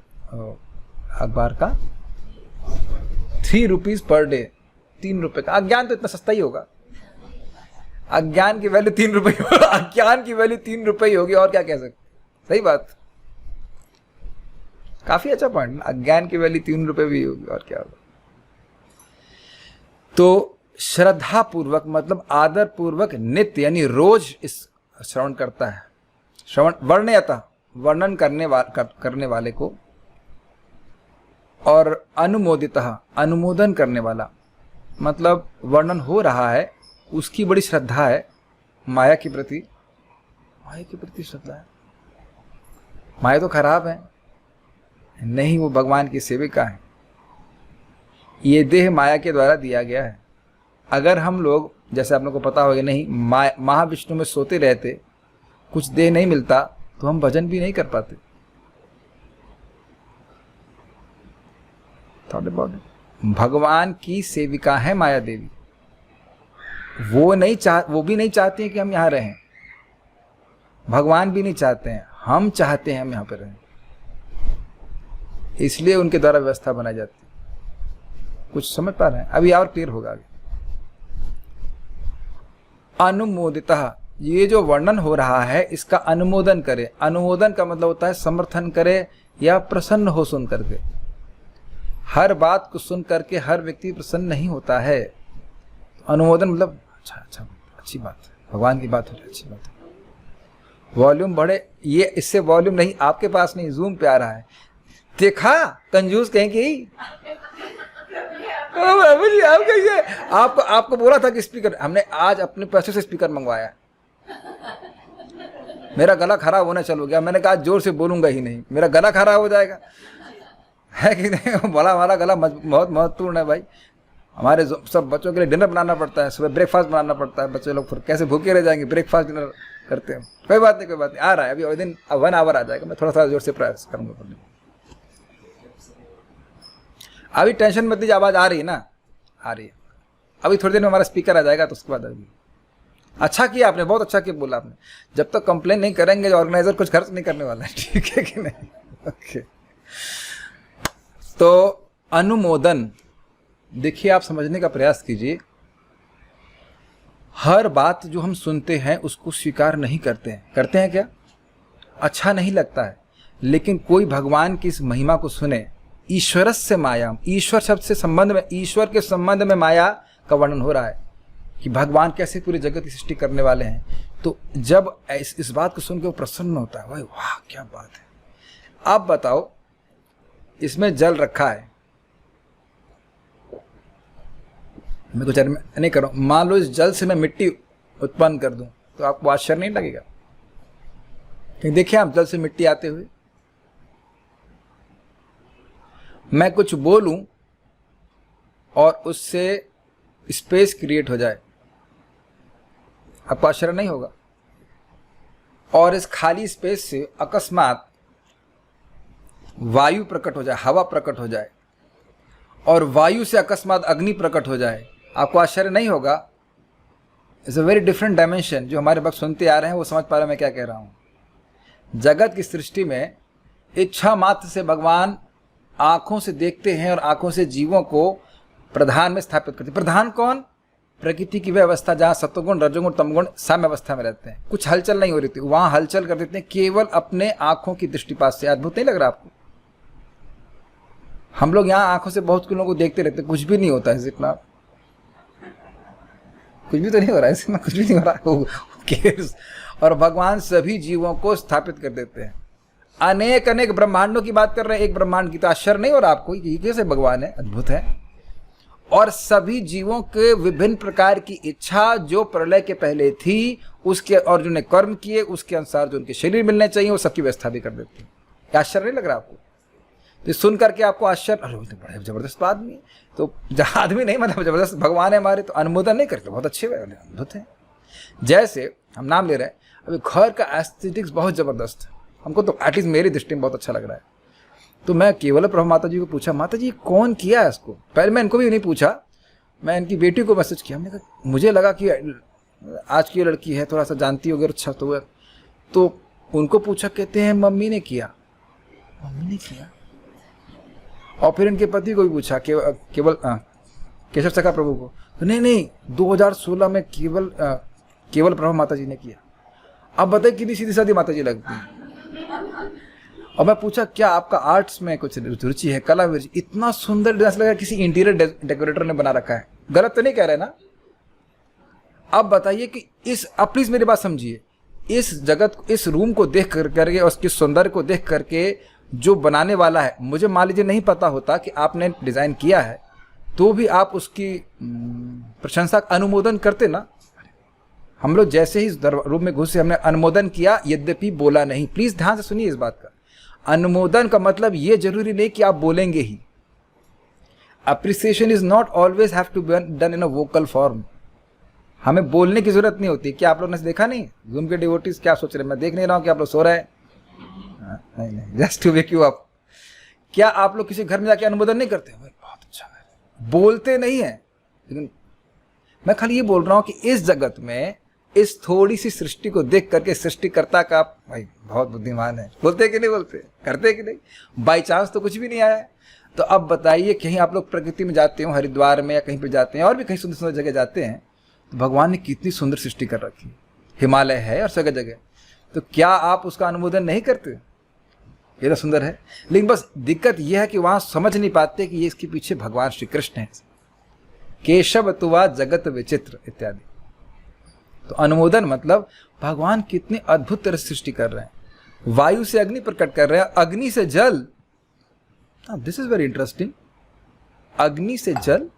अखबार का? 3 रुपीज पर डे, 3 रुपए का। अज्ञान तो इतना सस्ता ही होगा, अज्ञान की वैल्यू 3 रुपए, अज्ञान की वैल्यू 3 रुपए ही होगी, और क्या कह सकते। सही बात, काफी अच्छा पॉइंट। अज्ञान की वैल्यू 3 रुपए भी होगी, और क्या होगा। तो श्रद्धा पूर्वक मतलब आदर पूर्वक, नित्य यानी रोज इस श्रवण करता है। श्रवण वर्णयता, वर्णन करने वाले को, और अनुमोदितः, अनुमोदन करने वाला, मतलब वर्णन हो रहा है, उसकी बड़ी श्रद्धा है माया के प्रति। माया के प्रति श्रद्धा है। माया तो खराब है नहीं, वो भगवान की सेविका है। ये देह माया के द्वारा दिया गया है। अगर हम लोग, जैसे आप लोगों को पता होगा नहीं, महाविष्णु में सोते रहते, कुछ देह नहीं मिलता, तो हम भजन भी नहीं कर पाते। भगवान की सेविका है माया देवी, वो भी नहीं चाहती है कि हम यहाँ रहें, भगवान भी नहीं चाहते हैं, हम चाहते हैं हम यहाँ पर रहें, इसलिए उनके द्वारा व्यवस्था बनाई जाती है। कुछ समझ पा रहे हैं? अभी और क्लियर होगा आगे। अनुमोदितः, ये जो वर्णन हो रहा है इसका अनुमोदन करे। अनुमोदन का मतलब होता है समर्थन करे या प्रसन्न हो सुन करके। हर बात को सुन करके हर व्यक्ति प्रसन्न नहीं होता है। तो अनुमोदन मतलब अच्छा अच्छी बात है, भगवान की बात हो रही है, अच्छी बात है। वॉल्यूम बढ़े, ये इससे वॉल्यूम नहीं, आपके पास नहीं, जूम पे आ रहा है। देखा कंजूस कहीं की जी, आप कहिए, आपको बोला था कि स्पीकर, हमने आज अपने पैसे से स्पीकर मंगवाया। मेरा गला खराब होना चालू हो गया, मैंने कहा जोर से बोलूंगा ही नहीं, मेरा गला खराब हो जाएगा, है कि नहीं। बोला हमारा गला बहुत महत्वपूर्ण है भाई। हमारे सब बच्चों के लिए डिनर बनाना पड़ता है, सुबह ब्रेकफास्ट बनाना पड़ता है। बच्चे लोग फिर कैसे भूखे रह जाएंगे, ब्रेकफास्ट डिनर करते हैं। कोई बात नहीं, आ रहा है, अभी दिन 1 आवर आ जाएगा, मैं थोड़ा सा जोर से प्रयास करूंगा। अभी टेंशन मत लीजिए, आवाज आ रही है ना, आ रही है। अभी थोड़ी देर में हमारा स्पीकर आ जाएगा, तो उसके बाद अभी अच्छा किया आपने, बहुत अच्छा किया बोला आपने। जब तक कंप्लेन नहीं करेंगे ऑर्गेनाइजर कुछ खर्च नहीं करने वाला है, ठीक है कि नहीं। ओके, तो अनुमोदन, देखिए आप समझने का प्रयास कीजिए। हर बात जो हम सुनते हैं उसको स्वीकार नहीं करते हैं। करते हैं क्या? अच्छा नहीं लगता है, लेकिन कोई भगवान की इस महिमा को सुने। ईश्वरस्य माया, ईश्वर शब्द से संबंध में, ईश्वर के संबंध में माया का वर्णन हो रहा है कि भगवान कैसे पूरे जगत की सृष्टि करने वाले हैं। तो जब इस बात को सुन के वो प्रसन्न होता है, भाई वाह क्या बात है। आप बताओ, इसमें जल रखा है, मैं कुछ नहीं कर रहा हूं, मान लो इस जल से मैं मिट्टी उत्पन्न कर दूं, तो आपको आश्चर्य नहीं लगेगा? कहीं देखिए आप जल से मिट्टी आते हुए? मैं कुछ बोलूं और उससे स्पेस क्रिएट हो जाए, आपको आश्चर्य नहीं होगा? और इस खाली स्पेस से अकस्मात वायु प्रकट हो जाए, हवा प्रकट हो जाए, और वायु से अकस्मात अग्नि प्रकट हो जाए, आपको आश्चर्य नहीं होगा? It's a very different dimension. जो हमारे भक्त सुनते आ रहे हैं वो समझ पा रहे हैं मैं क्या कह रहा हूं। जगत की सृष्टि में इच्छा मात्र से भगवान आंखों से देखते हैं और आंखों से जीवों को प्रधान में स्थापित करते हैं। प्रधान कौन? प्रकृति की वह अवस्था जहां सत्वगुण रजोगुण तमगुण साम्य अवस्था में रहते हैं, कुछ हलचल नहीं हो रही थी, वहां हलचल कर देते हैं केवल अपने आंखों की दृष्टिपात से। अद्भुत नहीं लग रहा आपको? हम लोग यहाँ आंखों से बहुत लोगों को देखते रहते, कुछ भी नहीं होता है, इतना कुछ भी तो नहीं हो रहा है, इसमें कुछ भी नहीं हो रहा। और भगवान सभी जीवों को स्थापित कर देते हैं। अनेक अनेक ब्रह्मांडों की बात कर रहे हैं, एक ब्रह्मांड की, तो आश्चर्य नहीं हो रहा आपको? ये कैसे भगवान है, अद्भुत है। और सभी जीवों के विभिन्न प्रकार की इच्छा जो प्रलय के पहले थी, उसके और जो ने कर्म किए उसके अनुसार जो उनके शरीर मिलने चाहिए वो सबकी व्यवस्था भी कर देते हैं। आश्चर्य नहीं लग रहा आपको? तो सुन करके आपको आश्चर्य, अरे तो बड़ा जबरदस्त आदमी है। तो आदमी नहीं मतलब जबरदस्त भगवान है हमारे, तो अनुमोदन नहीं करते, बहुत अच्छे अद्भुत है। जैसे हम नाम ले रहे हैं, अभी घर का एस्थेटिक्स बहुत जबरदस्त है, हमको तो एटलीस्ट मेरी दृष्टि में बहुत अच्छा लग रहा है। तो मैं केवल प्रभु माता जी को पूछा, माता जी कौन किया है इसको? पहले मैं इनको भी नहीं पूछा, मैं इनकी बेटी को मैसेज किया। हमने कहा मुझे लगा कि आज की लड़की है, थोड़ा सा जानती होगी, अच्छा तो उनको पूछा, कहते हैं मम्मी ने किया। मम्मी ने किया? और फिर इनके पति को भी पूछा, केवल केशव सखा प्रभु को, तो नहीं 2016 में केवल प्रभु माता जी ने किया। अब बताइए कितनी सीधी सादी माता जी लगती है। और मैं पूछा क्या आपका आर्ट्स में कुछ रुचि है, कला में? इतना सुंदर ड्रेस लगा, किसी इंटीरियर डेकोरेटर ने बना रखा है। गलत तो नहीं कह रहे ना? अब बताइए कि अब प्लीज मेरी बात समझिए, इस जगत, इस रूम को देख करके और उसके सौंदर्य को देख करके जो बनाने वाला है, मुझे मान लीजिए नहीं पता होता कि आपने डिजाइन किया है, तो भी आप उसकी प्रशंसा, अनुमोदन करते ना। हम लोग जैसे ही रूम में घुसे हमने अनुमोदन किया, यद्यपि बोला नहीं। प्लीज ध्यान से सुनिए इस बात का। अनुमोदन का मतलब ये जरूरी नहीं कि आप बोलेंगे ही। Appreciation is not always have to be done in a vocal form. हमें बोलने की जरूरत नहीं होती। क्या आप लोगों ने देखा नहीं जूम के डिवोटीज क्या सोच रहे हैं? मैं देख नहीं रहा हूं कि आप लोग सो रहे हैं, नहीं, just to wake you up. क्या आप लोग किसी घर में जाके अनुमोदन नहीं करते? बहुत अच्छा है, बोलते नहीं है। लेकिन मैं खाली ये बोल रहा हूं कि इस जगत में इस थोड़ी सी सृष्टि को देख करके सृष्टिकर्ता का भाई बहुत बुद्धिमान है। बोलते कि नहीं बोलते? करते कि नहीं? बाई चांस तो कुछ भी नहीं आया है। तो अब बताइए, कहीं आप लोग प्रकृति में जाते हो, हरिद्वार में या कहीं पर जाते हैं, और भी कहीं सुंदर सुंदर जगह जाते हैं, तो भगवान ने कितनी सुंदर सृष्टि कर रखी है। हिमालय है और जगह जगह, तो क्या आप उसका अनुमोदन नहीं करते? ये तो सुंदर है, लेकिन बस दिक्कत यह है कि वहां समझ नहीं पाते कि ये इसके पीछे भगवान श्री कृष्ण है। केशव तुवा जगत विचित्र इत्यादि। तो अनुमोदन मतलब भगवान कितने अद्भुत तरह से सृष्टि कर रहे हैं। वायु से अग्नि प्रकट कर रहे हैं, अग्नि से जल। This is very interesting. अग्नि से जल,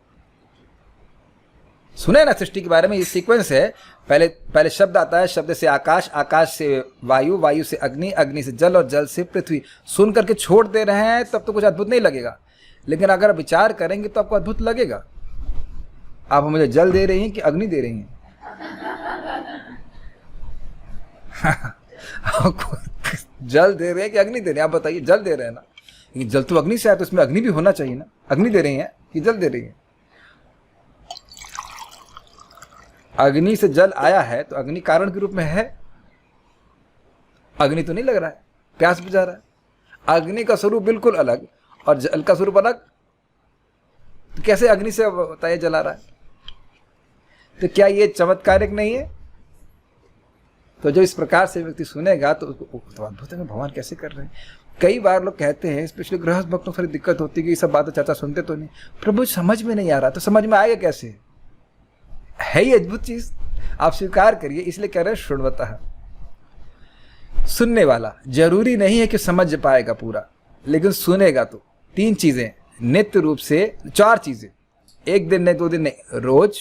सुने ना सृष्टि के बारे में, ये सीक्वेंस है। पहले शब्द आता है, शब्द से आकाश, आकाश से वायु, वायु से अग्नि, अग्नि से जल और जल से पृथ्वी। सुन करके छोड़ दे रहे हैं तब तो कुछ अद्भुत नहीं लगेगा, लेकिन अगर विचार करेंगे तो आपको अद्भुत लगेगा। आप मुझे जल दे रही हैं कि अग्नि दे रही हैं? जल दे रहे हैं कि अग्नि दे रहे हैं? आप बताइए। जल दे रहे हैं ना, लेकिन जल तो अग्नि से आया तो उसमें अग्नि भी होना चाहिए ना। अग्नि दे रही हैं कि जल दे रही हैं? अग्नि से जल आया है तो अग्नि कारण के रूप में है। अग्नि तो नहीं लग रहा है, प्यास बुझा रहा है। अग्नि का स्वरूप बिल्कुल अलग और जल का स्वरूप अलग, तो कैसे अग्नि से बताया जला रहा है? तो क्या ये चमत्कारिक नहीं है? तो जो इस प्रकार से व्यक्ति सुनेगा तो उसको तो अद्भुत है, भगवान कैसे कर रहे हैं। कई बार लोग कहते हैं, स्पेशली गृहस्थ भक्तों को थोड़ी दिक्कत होती है कि ये सब बातें चर्चा सुनते तो नहीं, प्रभु समझ में नहीं आ रहा, तो समझ में आएगा कैसे? है ये अद्भुत चीज, आप स्वीकार करिए। इसलिए कह रहे हैं श्रृण्वतः। सुनने वाला जरूरी नहीं है कि समझ पाएगा पूरा, लेकिन सुनेगा तो। 3 चीजें नित्य रूप से, 4 चीजें, 1 दिन नहीं, 2 दिन नहीं, रोज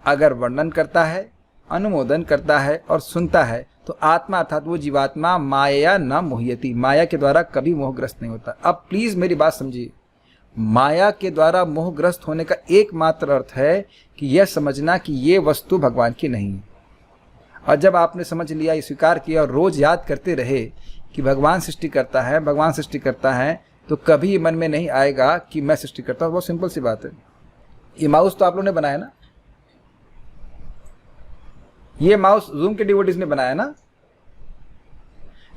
अगर वर्णन करता है, अनुमोदन करता है और सुनता है तो आत्मा अर्थात वो जीवात्मा माया न मोह्यति, माया के द्वारा कभी मोहग्रस्त नहीं होता। अब प्लीज मेरी बात समझिए, माया के द्वारा मोहग्रस्त होने का एकमात्र अर्थ है कि यह समझना कि ये वस्तु भगवान की नहीं है। और जब आपने समझ लिया, ये स्वीकार किया और रोज याद करते रहे कि भगवान सृष्टि करता है, भगवान सृष्टि करता है, तो कभी मन में नहीं आएगा कि मैं सृष्टि करता हूँ। बहुत सिंपल सी बात है। ये माउस तो आप लोगों ने बनाया ना, ये माउस जूम के डिवोटीज ने बनाया ना।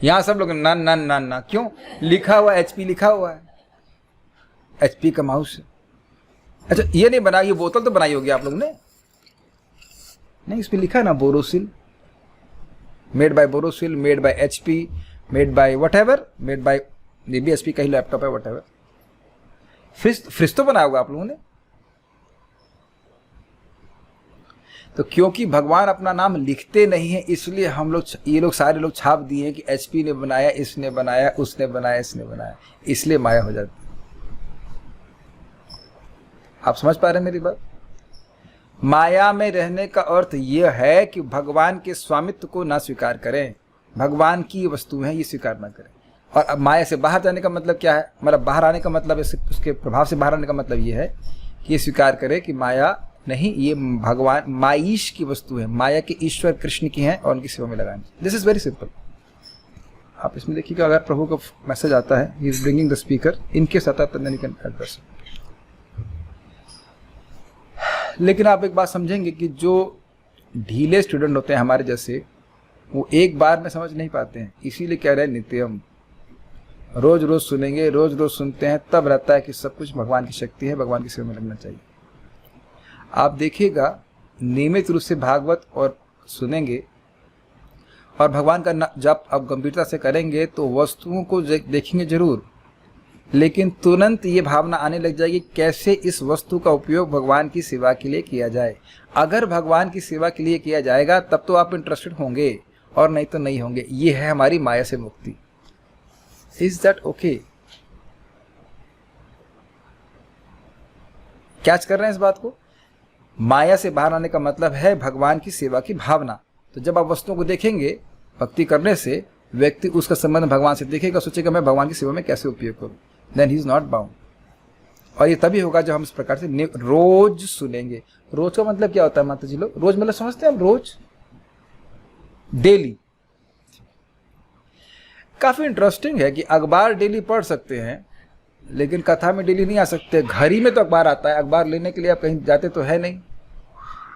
यहां सब लोग ना ना ना ना, क्यों? लिखा हुआ HP लिखा हुआ है, HP का माउस है। अच्छा ये नहीं बना, ये बोतल तो बनाई होगी आप लोगों ने? नहीं, इस पे लिखा है ना Borosil, made by Borosil, made by HP, made by what ever, made by, ये भी HP का ही लैपटॉप है, वट एवर। फ्रिज तो बनाया होगा आप लोगों ने। तो क्योंकि भगवान अपना नाम लिखते नहीं है, इसलिए हम लोग, ये लोग सारे लोग छाप दिए हैं कि HP ने बनाया, इसने बनाया, उसने बनाया, इसने बनाया, इसलिए माया हो जाती है। आप समझ पा रहे हैं मेरी बात? माया में रहने का अर्थ यह है कि भगवान के स्वामित्व को ना स्वीकार करें, भगवान की वस्तु है ये स्वीकार ना करें। और अब माया से बाहर जाने का मतलब क्या है? मतलब बाहर आने का मतलब, उसके प्रभाव से बाहर आने का मतलब ये है कि ये स्वीकार करें कि माया नहीं, ये भगवान माईश की वस्तु है, माया के ईश्वर कृष्ण की है और उनकी सेवा में लगानी। This is very simple. आप इसमें देखिएगा, अगर प्रभु का मैसेज आता है, he is bringing the speaker, इनके साथ देन यू कैन एड्रेस। लेकिन आप एक बात समझेंगे कि जो ढीले स्टूडेंट होते हैं हमारे जैसे, वो एक बार में समझ नहीं पाते हैं। इसीलिए कह रहे हैं नित्यम, रोज रोज सुनेंगे, रोज रोज सुनते हैं, तब रहता है कि सब कुछ भगवान की शक्ति है, भगवान की सेवा में लगना चाहिए। आप देखिएगा, नियमित रूप से भागवत और सुनेंगे और भगवान का जप आप गंभीरता से करेंगे तो वस्तुओं को देखेंगे जरूर, लेकिन तुरंत ये भावना आने लग जाएगी कैसे इस वस्तु का उपयोग भगवान की सेवा के लिए किया जाए। अगर भगवान की सेवा के लिए किया जाएगा तब तो आप इंटरेस्टेड होंगे, और नहीं तो नहीं होंगे। ये है हमारी माया से मुक्ति। Is that okay? कैच कर रहे हैं इस बात को? माया से बाहर आने का मतलब है भगवान की सेवा की भावना। तो जब आप वस्तुओं को देखेंगे भक्ति करने से, व्यक्ति उसका संबंध भगवान से देखेगा, सोचेगा मैं भगवान की सेवा में कैसे उपयोग करूं, then he is not bound. और ये तभी होगा जब हम इस प्रकार से रोज सुनेंगे। रोज का मतलब क्या होता है माता जी लोग? रोज मतलब समझते हैं हम? रोज, डेली। काफी इंटरेस्टिंग है कि अखबार डेली पढ़ सकते हैं, लेकिन कथा में डेली नहीं आ सकते। घर ही में तो अखबार आता है, अखबार लेने के लिए आप कहीं जाते तो है नहीं।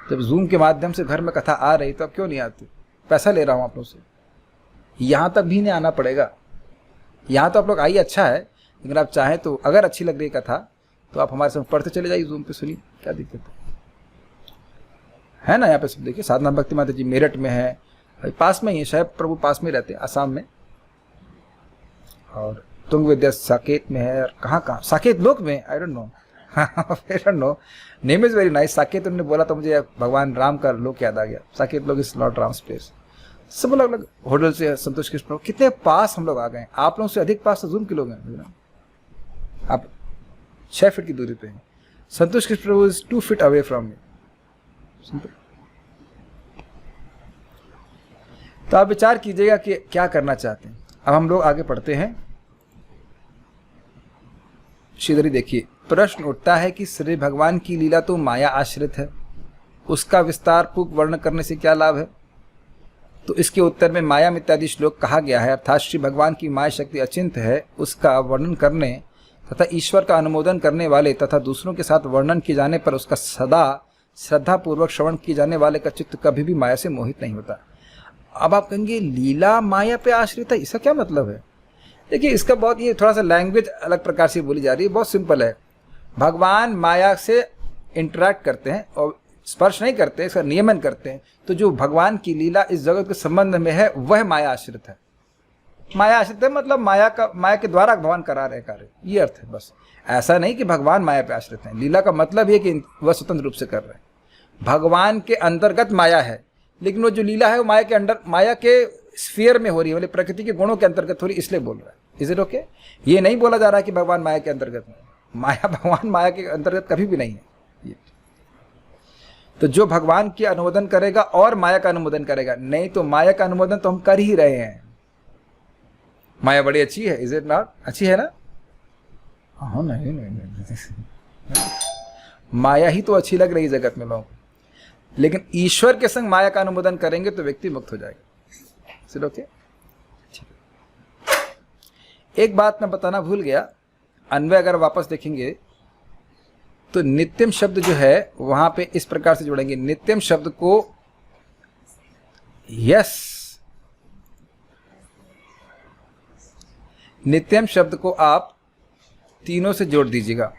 जब जूम के माध्यम से घर में कथा आ रही तो अब क्यों नहीं आती? पैसा ले रहा हूं आप लोग से, यहां तक भी नहीं आना पड़ेगा। यहां तो आप लोग आइए, अच्छा है, लेकिन आप चाहें तो अगर अच्छी लग रही कथा तो आप हमारे साथ पढ़ते चले जाइए, जूम पे सुनिए, क्या दिक्कत है ना। यहाँ पे सब देखिए, साधना भक्ति माता जी मेरठ में है, पास में ही है, शायद प्रभु पास में रहते हैं, आसाम में। और तुंग विद्या साकेत में है, और कहाँ कहाँ, साकेत लोक में, I don't know, I don't know, name is very nice. Saket उन्होंने बोला तो मुझे भगवान राम का लोक याद आ गया। साकेत लोक इज नॉट राम्स प्लेस। सब अलग अलग होटल से संतोष कृष्ण कितने पास हम लोग आ गए। आप लोगों से अधिक पास तो जूम के लोग हैं, आप 6 फीट की दूरी पे हैं। Santosh Krishna Prabhu is 2 feet away from me. तो आप विचार कीजिएगा कि क्या करना चाहते हैं। अब हम लोग आगे पढ़ते हैं। श्रीधरी देखिए, प्रश्न उठता है कि श्री भगवान की लीला तो माया आश्रित है, उसका विस्तार पूर्वक वर्णन करने से क्या लाभ है? तो इसके उत्तर में माया इत्यादि श्लोक कहा गया है, अर्थात श्री भगवान की माया शक्ति अचिंत है, उसका वर्णन करने तथा ईश्वर का अनुमोदन करने वाले तथा दूसरों के साथ वर्णन किए जाने पर उसका सदा श्रद्धापूर्वक श्रवण किए जाने वाले का चित्त कभी भी माया से मोहित नहीं होता। अब आप कहेंगे लीला माया पे आश्रित है, इसका क्या मतलब है? देखिए, इसका बहुत, ये थोड़ा सा लैंग्वेज अलग प्रकार से बोली जा रही है, बहुत सिंपल है। भगवान माया से इंटरेक्ट करते हैं और स्पर्श नहीं करते, इसका नियमन करते हैं। तो जो भगवान की लीला इस जगत के संबंध में है वह माया आश्रित है। माया आश्रित है मतलब माया के द्वारा भगवान करा रहे कार्य, ये अर्थ है बस। ऐसा नहीं कि भगवान माया पे आश्रित हैं। लीला का मतलब ये कि वह स्वतंत्र रूप से कर रहे हैं। भगवान के अंतर्गत माया है, लेकिन वो जो लीला है वो माया के अंडर, माया के स्फीयर में हो रही है, मतलब प्रकृति के गुणों के अंतर्गत हो रही है, इसलिए बोल रहा है। Is it okay? ये नहीं बोला जा रहा है कि भगवान माया के अंतर्गत है। माया, भगवान माया के अंतर्गत कभी भी नहीं है। तो जो भगवान की अनुमोदन करेगा और माया का अनुमोदन करेगा, नहीं तो माया का अनुमोदन तो हम कर ही रहे हैं। माया बड़ी अच्छी है, इज इट नॉट? अच्छी है ना? हाँ, नहीं। माया ही तो अच्छी लग रही है जगत में लोगों को, लेकिन ईश्वर के संग माया का अनुमोदन करेंगे तो व्यक्ति मुक्त हो जाएगा। Is it okay? एक बात मैं बताना भूल गया, अन्वय अगर वापस देखेंगे तो नित्यम शब्द जो है वहां पे इस प्रकार से जोड़ेंगे। नित्यम शब्द को यस, नित्यम शब्द को आप तीनों से जोड़ दीजिएगा।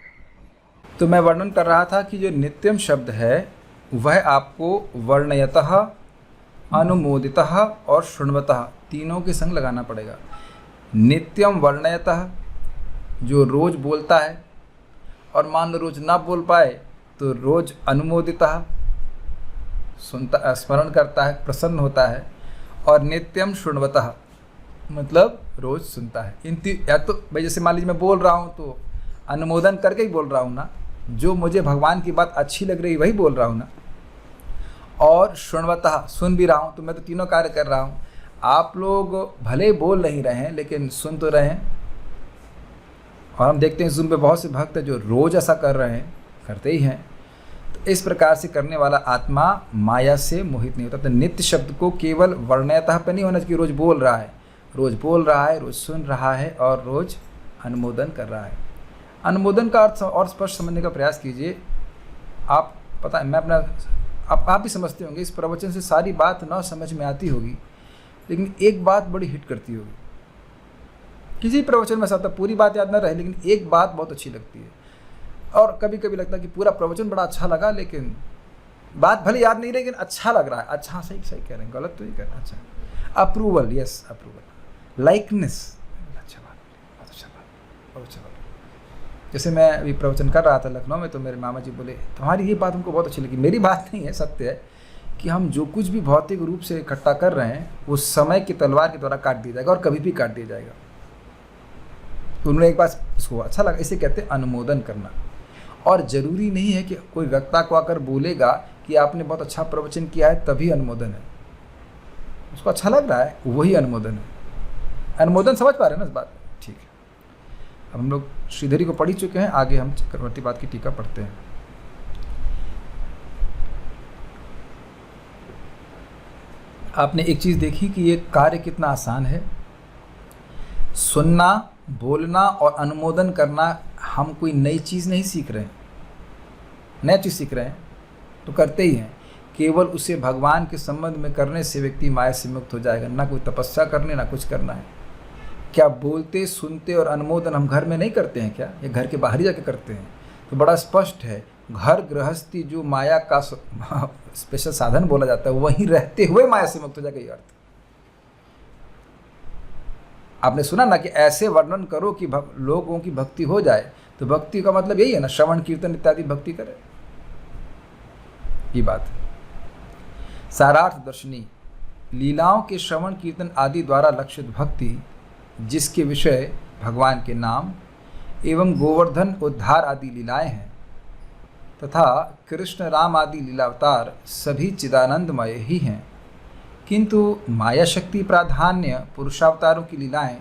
तो मैं वर्णन कर रहा था कि जो नित्यम शब्द है वह आपको वर्णयतः, अनुमोदितः और शृण्वतः तीनों के संग लगाना पड़ेगा। नित्यम वर्णयतः, जो रोज बोलता है, और मान लो रोज ना बोल पाए तो रोज अनुमोदितः, सुनता, स्मरण करता है, प्रसन्न होता है। और नित्यम शृण्वतः मतलब रोज सुनता है। या तो भाई जैसे मान लीजिए मैं बोल रहा हूँ तो अनुमोदन करके ही बोल रहा हूँ ना, जो मुझे भगवान की बात अच्छी लग रही वही बोल रहा हूँ ना। और शृण्वतः, सुन भी रहा हूँ, तो मैं तो तीनों कार्य कर रहा हूँ। आप लोग भले बोल नहीं रहे हैं लेकिन सुन तो रहे हैं। और हम देखते हैं जूम पे बहुत से भक्त जो रोज ऐसा कर रहे हैं, करते ही हैं। तो इस प्रकार से करने वाला आत्मा माया से मोहित नहीं होता। तो नित्य शब्द को केवल वर्णयतः पे नहीं होना चाहिए, रोज बोल रहा है, रोज बोल रहा है, रोज सुन रहा है और रोज अनुमोदन कर रहा है। अनुमोदन का अर्थ और स्पष्ट समझने का प्रयास कीजिए। आप पता है, मैं अपना आप भी समझते होंगे, इस प्रवचन से सारी बात न समझ में आती होगी, लेकिन एक बात बड़ी हिट करती होगी। किसी प्रवचन में साथ पूरी बात याद ना रहे, लेकिन एक बात बहुत अच्छी लगती है। और कभी कभी लगता है कि पूरा प्रवचन बड़ा अच्छा लगा, लेकिन बात भले याद नहीं, लेकिन अच्छा लग रहा है। अच्छा, सही सही कह रहे हैं, गलत तो नहीं कह रहे हैं। अच्छा, अप्रूवल, यस अप्रूवल, लाइकनेस, अच्छा बात, बहुत अच्छा बात, बहुत अच्छा बात। जैसे मैं अभी प्रवचन कर रहा था लखनऊ में, तो मेरे मामा जी बोले तुम्हारी ये बात हमको बहुत अच्छी लगी। मेरी बात नहीं है, सत्य है कि हम जो कुछ भी भौतिक रूप से इकट्ठा कर रहे हैं वो समय की तलवार के द्वारा काट दिया जाएगा और कभी भी काट दिया जाएगा। तो उन्होंने एक बात उसको अच्छा लगा, इसे कहते हैं अनुमोदन करना। और ज़रूरी नहीं है कि कोई वक्ता को आकर बोलेगा कि आपने बहुत अच्छा प्रवचन किया है तभी अनुमोदन है। उसको अच्छा लग रहा है, वही अनुमोदन है। अनुमोदन समझ पा रहे हैं ना इस बात? ठीक है। अब हम लोग श्रीधरी को पढ़ ही चुके हैं, आगे हम चक्रवर्ती पाद की टीका पढ़ते हैं। आपने एक चीज़ देखी कि ये कार्य कितना आसान है। सुनना, बोलना और अनुमोदन करना, हम कोई नई चीज़ नहीं सीख रहे हैं, नया चीज़ सीख रहे हैं तो करते ही हैं। केवल उसे भगवान के संबंध में करने से व्यक्ति माया से मुक्त हो जाएगा। ना कोई तपस्या करने, ना कुछ करना है। क्या बोलते, सुनते और अनुमोदन हम घर में नहीं करते हैं क्या? ये घर के बाहर ही जाके करते हैं। तो बड़ा स्पष्ट है, घर गृहस्थी जो माया का स्पेशल साधन बोला जाता है, वहीं रहते हुए माया से मुक्त हो जाएगा, ये अर्थ। आपने सुना ना कि ऐसे वर्णन करो कि लोगों की भक्ति हो जाए। तो भक्ति का मतलब यही है ना, श्रवण कीर्तन इत्यादि भक्ति करे, ये बात है। सारार्थ दर्शनी, लीलाओं के श्रवण कीर्तन आदि द्वारा लक्षित भक्ति, जिसके विषय भगवान के नाम एवं गोवर्धन उद्धार आदि लीलाएं हैं तथा कृष्ण राम आदि लीलावतार सभी चिदानंदमय ही हैं, किंतु माया शक्ति प्राधान्य पुरुषावतारों की लीलाएं,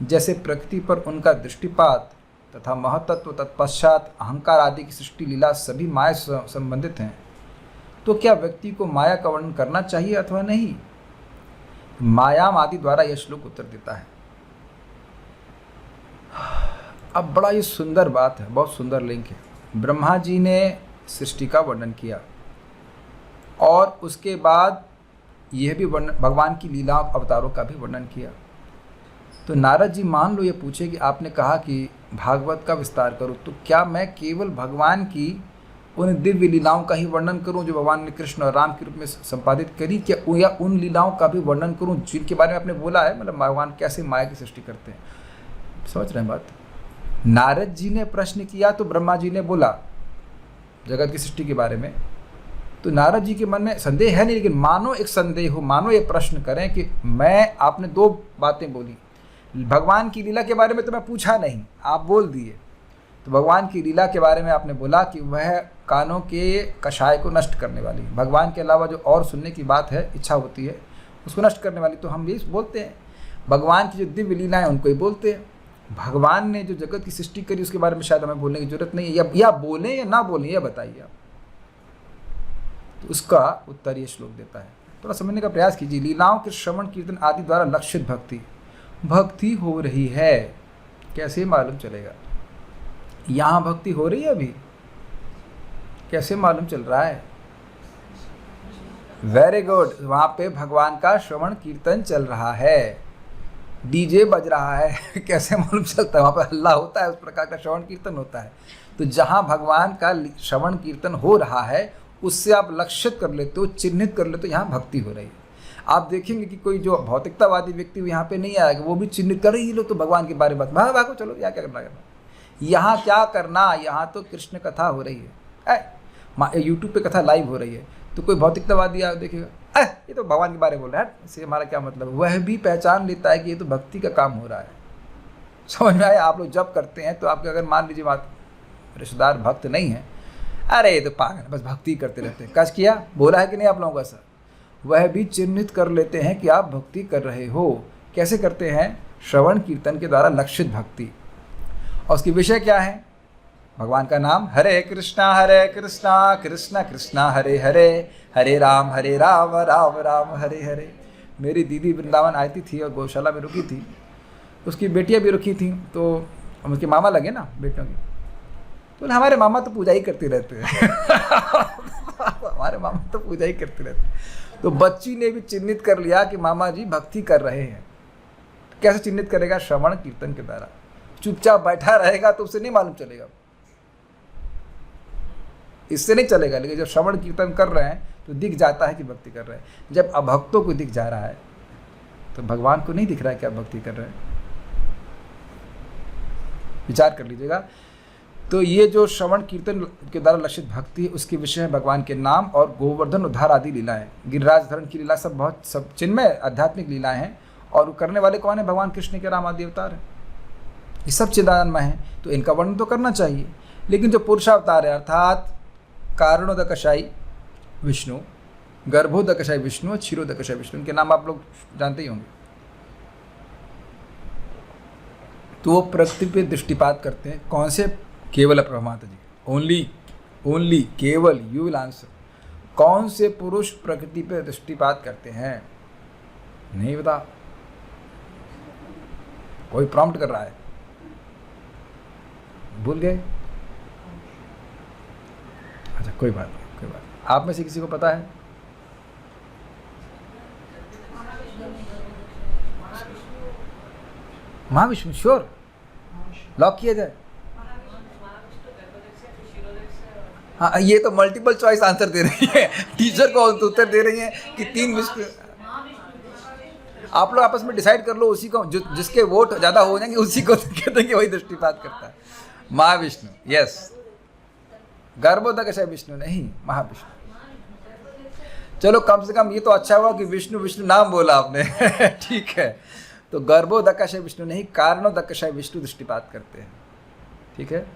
जैसे प्रकृति पर उनका दृष्टिपात तथा महतत्व तत्पश्चात अहंकार आदि की सृष्टि लीला सभी माया से संबंधित हैं। तो क्या व्यक्ति को माया का वर्णन करना चाहिए अथवा नहीं? मायाम आदि द्वारा यह श्लोक उत्तर देता है। अब बड़ा ये सुंदर बात है, बहुत सुंदर लिंक है। ब्रह्मा जी ने सृष्टि का वर्णन किया और उसके बाद यह भी भगवान की लीला अवतारों का भी वर्णन किया। तो नारद जी मान लो ये पूछे कि आपने कहा कि भागवत का विस्तार करो, तो क्या मैं केवल भगवान की उन दिव्य लीलाओं का ही वर्णन करूं जो भगवान ने कृष्ण और राम के रूप में संपादित करी, क्या या उन लीलाओं का भी वर्णन करूं जिनके बारे में आपने बोला है, मतलब भगवान कैसे माया की सृष्टि करते हैं? समझ रहे हैं बात? नारद जी ने प्रश्न किया तो ब्रह्मा जी ने बोला जगत की सृष्टि के बारे में, तो नारद जी के मन में संदेह है नहीं, लेकिन मानो एक संदेह हो, मानो ये प्रश्न करें कि मैं, आपने दो बातें बोली, भगवान की लीला के बारे में तो मैं पूछा नहीं, आप बोल दिए। तो भगवान की लीला के बारे में आपने बोला कि वह कानों के कषाय को नष्ट करने वाली, भगवान के अलावा जो और सुनने की बात है, इच्छा होती है, उसको नष्ट करने वाली। तो हम यही बोलते हैं, भगवान की जो दिव्य लीला है उनको ही बोलते हैं। भगवान ने जो जगत की सृष्टि करी उसके बारे में शायद हमें बोलने की जरूरत नहीं है, या बोलें या ना बोलें, यह बताइए आप। तो उसका उत्तर ये श्लोक देता है, थोड़ा समझने का प्रयास कीजिए। लीलाओं के श्रवण कीर्तन आदि द्वारा लक्षित भक्ति, भक्ति हो रही है, कैसे मालूम चलेगा? यहाँ भक्ति हो रही है अभी, कैसे मालूम चल रहा है? वेरी गुड, वहाँ पे भगवान का श्रवण कीर्तन चल रहा है, डीजे बज रहा है। कैसे मालूम चलता है? वहाँ पे हल्ला होता है, उस प्रकार का श्रवण कीर्तन होता है। तो जहाँ भगवान का श्रवण कीर्तन हो रहा है उससे आप लक्षित कर लेते हो, चिन्हित कर लेते हो, यहाँ भक्ति हो रही है। आप देखेंगे कि कोई जो भौतिकतावादी व्यक्ति यहाँ पे नहीं आएगा, वो भी चिन्हित कर रही, लोग तो भगवान के बारे में भागो चलो, यहाँ क्या करना, यहाँ क्या करना, यहाँ तो कृष्ण कथा हो रही है, यूट्यूब पे कथा लाइव हो रही है। तो कोई भौतिकतावादी देखेगा, ये तो भगवान के बारे में बोल रहा है, इससे हमारा क्या मतलब? वह भी पहचान लेता है कि ये तो भक्ति का काम हो रहा है। समझ में आया? आप लोग जब करते हैं तो आपके, अगर मान लीजिए बात रिश्तेदार भक्त नहीं है, अरे ये तो पागल, बस भक्ति करते रहते हैं, कच किया, बोला है कि नहीं आप लोगों का सर? वह भी चिन्हित कर लेते हैं कि आप भक्ति कर रहे हो। कैसे करते हैं? श्रवण कीर्तन के द्वारा लक्षित भक्ति। और उसकी विषय क्या है? भगवान का नाम, हरे कृष्णा कृष्णा कृष्णा हरे हरे, हरे राम राम राम हरे हरे। मेरी दीदी वृंदावन आई थी और गौशाला में रुकी थी, उसकी बेटियां भी रुकी थी, तो उसके मामा लगे ना बेटियों के, तो हमारे मामा तो पूजा ही करते रहते हैं। हमारे मामा तो पूजा ही करते रहते हैं। तो बच्ची ने भी चिन्हित कर लिया कि मामा जी भक्ति कर रहे हैं। कैसे चिन्हित करेगा? श्रवण कीर्तन के द्वारा। चुपचाप बैठा रहेगा तो उसे नहीं मालूम चलेगा, इससे नहीं चलेगा। लेकिन जब श्रवण कीर्तन कर रहे हैं तो दिख जाता है कि भक्ति कर रहे हैं। जब अभक्तों को दिख जा रहा है तो भगवान को नहीं दिख रहा है कि आप भक्ति कर रहे हैं। विचार कर लीजिएगा। तो ये जो श्रवण कीर्तन के द्वारा लक्षित भक्ति है, उसके विषय है भगवान के नाम और गोवर्धन उद्धार आदि लीलाएं, गिरिराज धरण की लीला, सब चिन्मय आध्यात्मिक लीलाएं हैं। और करने वाले कौन है? भगवान कृष्ण के राम आदि अवतार है, ये सब चिदानंदमय हैं। तो इनका वर्णन तो करना चाहिए। लेकिन जो पुरुषावतार है, अर्थात कारणोदकशाई विष्णु, गर्भोदकशाई विष्णु और क्षीरोदकशाई विष्णु, इनके नाम आप लोग जानते ही होंगे। तो वो प्रकृति पे दृष्टिपात करते हैं। कौन से? केवल प्रभुमाता जी, ओनली केवल। You will answer. कौन से पुरुष प्रकृति पे दृष्टिपात करते हैं? नहीं बता, कोई प्रॉम्प्ट कर रहा है, भूल गए? अच्छा कोई बात नहीं, कोई बात नहीं। आप में से किसी को पता है? महाविष्णु, श्योर, लॉक किया जाए। हाँ, ये तो मल्टीपल चॉइस आंसर दे रही है, टीचर को उत्तर दे रही है कि 3 विष्णु। आप लोग आपस में डिसाइड कर लो, उसी को जो जिसके वोट ज़्यादा हो जाएंगे उसी को कहते हैं कि वही दृष्टिपात करता है। महाविष्णु, यस, गर्भोदकश विष्णु नहीं, महाविष्णु। चलो कम से कम ये तो अच्छा हुआ कि विष्णु विष्णु नाम बोला आपने ठीक है। तो गर्भोदकश विष्णु नहीं, कारणोदकश विष्णु दृष्टिपात करते हैं, ठीक है।